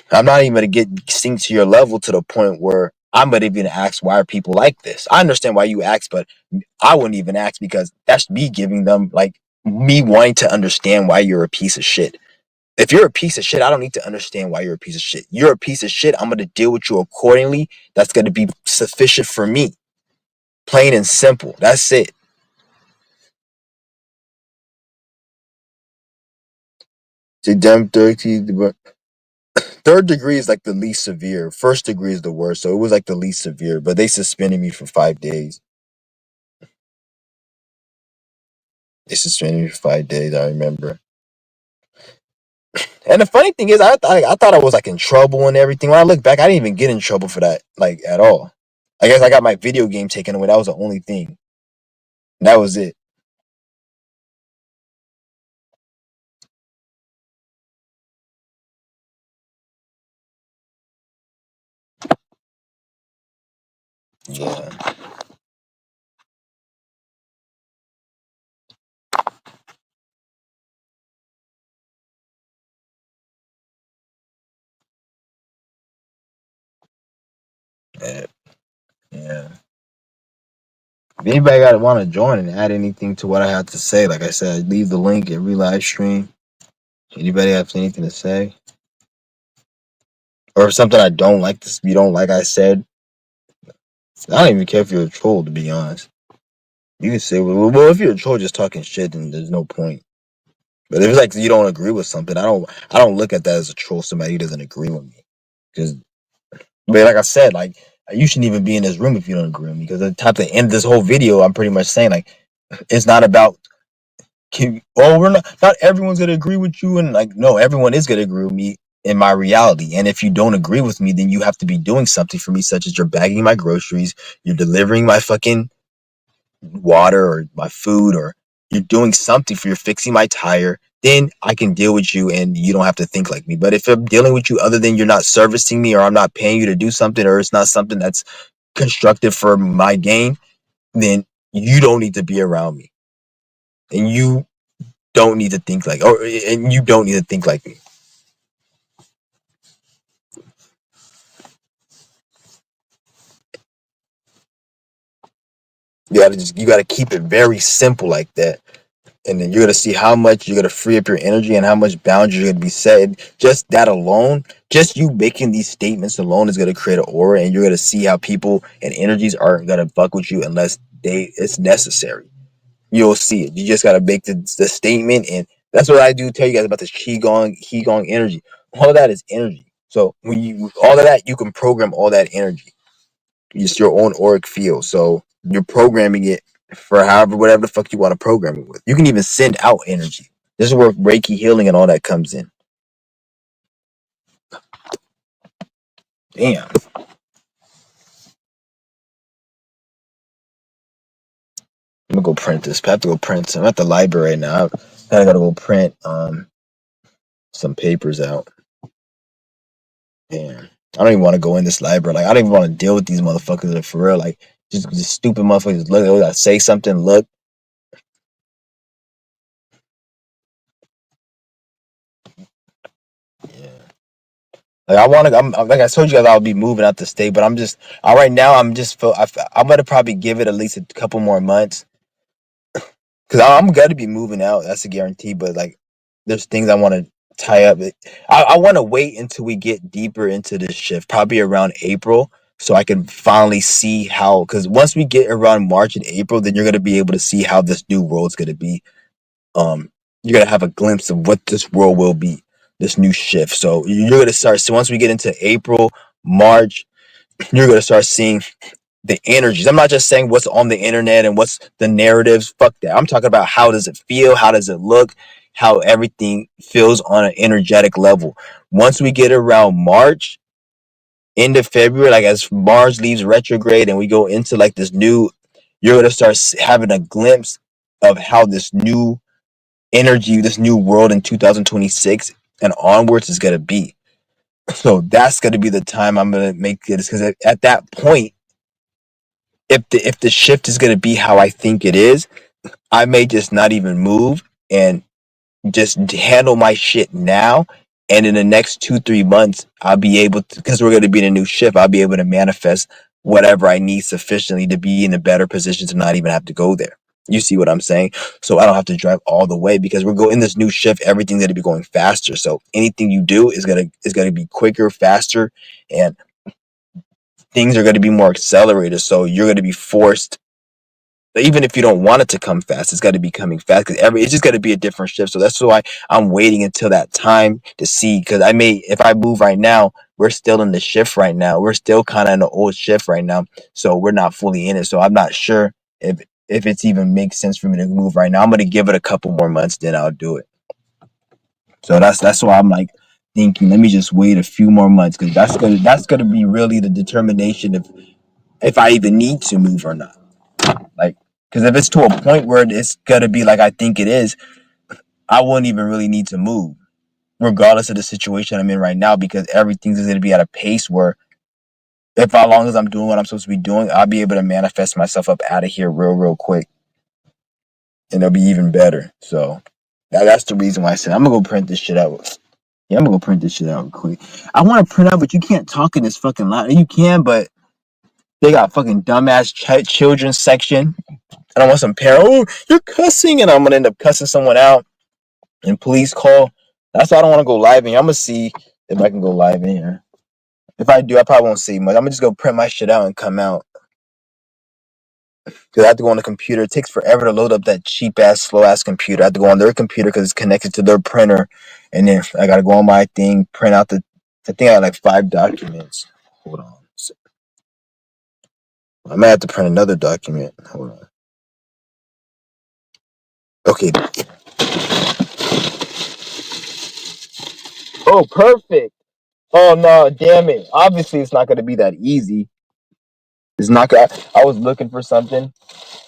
I'm not even gonna get sink to your level to the point where I'm gonna even ask, why are people like this? I understand why you ask, but I wouldn't even ask, because that's me giving them, like, me wanting to understand why you're a piece of shit. If you're a piece of shit, I don't need to understand why you're a piece of shit. You're a piece of shit. I'm gonna deal with you accordingly. That's gonna be sufficient for me. Plain and simple. That's it. To them, third degree is like the least severe. First degree is the worst. So it was like the least severe, but they suspended me for 5 days. They suspended me for 5 days. I remember. And the funny thing is, I thought I was like in trouble and everything. When I look back, I didn't even get in trouble for that, like, at all. I guess I got my video game taken away. That was the only thing. That was it. Yeah. Yeah. Yeah. If anybody got want to join and add anything to what I had to say, like I said, leave the link every live stream. Anybody have anything to say, or if something I don't like, this you don't like, I said, I don't even care if you're a troll. To be honest, you can say, well, if you're a troll just talking shit, then there's no point. But if it's like you don't agree with something, I don't look at that as a troll. Somebody who doesn't agree with me, because, but like I said, like, you shouldn't even be in this room if you don't agree with me. Because the type to end this whole video, I'm pretty much saying, like, it's not about, we're not everyone's gonna agree with you, and, like, no, everyone is gonna agree with me in my reality. And if you don't agree with me, then you have to be doing something for me, such as you're bagging my groceries, you're delivering my fucking water or my food, or you're doing something for, you're fixing my tire. Then I can deal with you and you don't have to think like me. But if I'm dealing with you other than you're not servicing me, or I'm not paying you to do something, or it's not something that's constructive for my gain, then you don't need to be around me. And you don't need to think like, or and you don't need to think like me. You gotta keep it very simple like that, and then you're gonna see how much you're gonna free up your energy and how much boundaries you're gonna be set. Just that alone, just you making these statements alone is gonna create an aura, and you're gonna see how people and energies aren't gonna fuck with you unless it's necessary. You'll see it. You just gotta make the statement, and that's what I do. Tell you guys about this qigong energy. All of that is energy. So when you all of that, you can program all that energy. It's your own auric field. So you're programming it for however whatever the fuck you want to program it with. You can even send out energy. This is where Reiki healing and all that comes in. Damn. I'm gonna go print this. I have to go print some. I'm at the library right now. I gotta go print some papers out. Damn. I don't even want to go in this library. Like I don't even want to deal with these motherfuckers like, for real. Like just stupid motherfuckers. Look, they gotta say something. Look. Yeah. Like I want to. Like I told you guys, I'll be moving out the state. But I'm just. Right now, I'm just. I'm gonna probably give it at least a couple more months because I'm gonna be moving out. That's a guarantee. But like, there's things I want to tie up. I want to wait until we get deeper into this shift, probably around April, so I can finally see how. Because once we get around March and April, then you're gonna be able to see how this new world's gonna be. Um, you're gonna have a glimpse of what this world will be. This new shift. So you're gonna start. So once we get into April, March, you're gonna start seeing the energies. I'm not just saying what's on the internet and what's the narratives. Fuck that. I'm talking about how does it feel? How does it look? How everything feels on an energetic level. Once we get around March, end of February, like as Mars leaves retrograde and we go into like this new, you're going to start having a glimpse of how this new energy, this new world in 2026 and onwards is going to be. So that's going to be the time I'm going to make it because at that point, if the shift is going to be how I think it is, I may just not even move and just handle my shit now. And in the next 2-3 months, I'll be able to, because we're going to be in a new shift, I'll be able to manifest whatever I need sufficiently to be in a better position to not even have to go there. You see what I'm saying? So I don't have to drive all the way because we're going in this new shift. Everything's going to be going faster. So anything you do is gonna be quicker, faster, and things are going to be more accelerated. So you're going to be forced even if you don't want it to come fast, it's got to be coming fast because it's just got to be a different shift. So that's why I'm waiting until that time to see. Because if I move right now, we're still in the shift right now. We're still kind of in the old shift right now, so we're not fully in it. So I'm not sure if it's even makes sense for me to move right now. I'm gonna give it a couple more months, then I'll do it. So that's why I'm like thinking, let me just wait a few more months because that's gonna be really the determination if I even need to move or not. Like, because if it's to a point where it's gonna be like I think it is, I wouldn't even really need to move, regardless of the situation I'm in right now, because everything's gonna be at a pace where if as long as I'm doing what I'm supposed to be doing, I'll be able to manifest myself up out of here real quick, and it'll be even better. So that's the reason why I said I'm gonna go print this shit out. Yeah, I'm gonna go print this shit out real quick. I want to print out, but you can't talk in this fucking line. You can, but they got fucking dumbass children's section. And I want some parent. Oh, you're cussing, and I'm gonna end up cussing someone out and police call. That's why I don't want to go live in here. I'm gonna see if I can go live in here. If I do, I probably won't see much. I'm gonna just go print my shit out and come out because I have to go on the computer. It takes forever to load up that cheap ass, slow ass computer. I have to go on their computer because it's connected to their printer, and then I gotta go on my thing, print out the. I think I had like 5 documents. Hold on. I might have to print another document. Hold on. Okay. Oh, perfect. Oh no, damn it. Obviously, it's not gonna be that easy. It's not gonna. I was looking for something.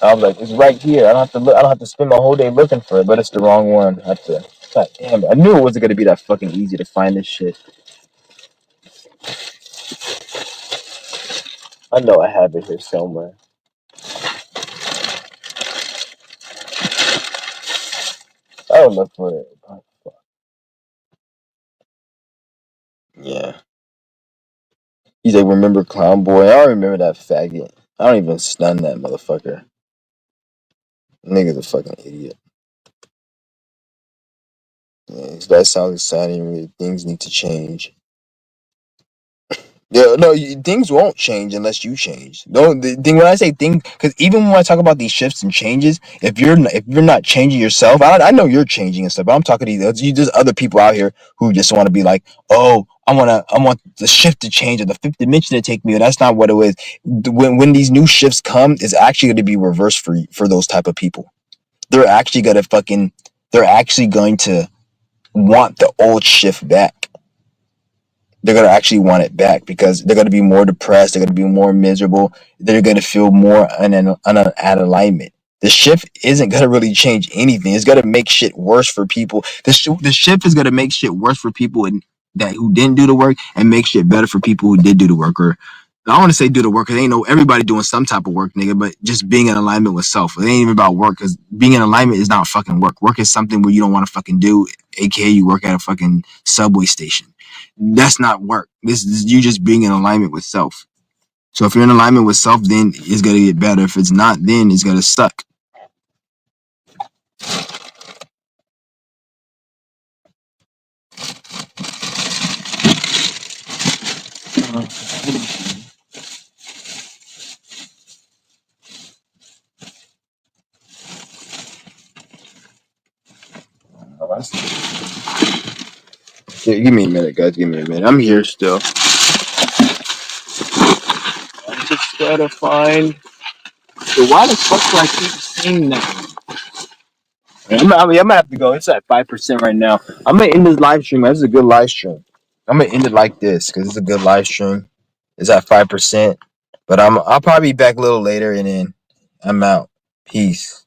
I was like, it's right here. I don't have to look. I don't have to spend my whole day looking for it. But it's the wrong one. I have to. God damn it! I knew it wasn't gonna be that fucking easy to find this shit. I know I have it here somewhere. would look for it. Yeah. He's like, remember Clown Boy? I don't remember that faggot. I don't even stun that motherfucker. Nigga's a fucking idiot. Yeah, that sounds exciting. Things need to change. Yeah, no, things won't change unless you change. Don't the thing when I say things, because even when I talk about these shifts and changes, if you're not changing yourself, I know you're changing and stuff, but I'm talking to you, there's other people out here who just want to be like, oh, I want the shift to change or the fifth dimension to take me. And that's not what it is. When these new shifts come, it's actually going to be reversed for those type of people. They're actually gonna they're actually going to want the old shift back. They're going to actually want it back because they're going to be more depressed. They're going to be more miserable. They're going to feel more out of alignment. The shift isn't going to really change anything. It's going to make shit worse for people. The shift is going to make shit worse for people who didn't do the work and make shit better for people who did do the work. Or I want to say do the work because ain't no everybody doing some type of work, nigga, but just being in alignment with self. It ain't even about work because being in alignment is not fucking work. Work is something where you don't want to fucking do, aka you work at a fucking subway station. That's not work. This is you just being in alignment with self. So if you're in alignment with self, then it's gonna get better. If it's not, then it's gonna suck. Yeah, give me a minute, guys. Give me a minute. I'm here still. I just gotta find. So why the fuck do I keep saying that? I'm gonna have to go. It's at 5% right now. I'm gonna end this live stream. This is a good live stream. I'm gonna end it like this because it's a good live stream. It's at 5%, but I'll probably be back a little later and then I'm out. Peace.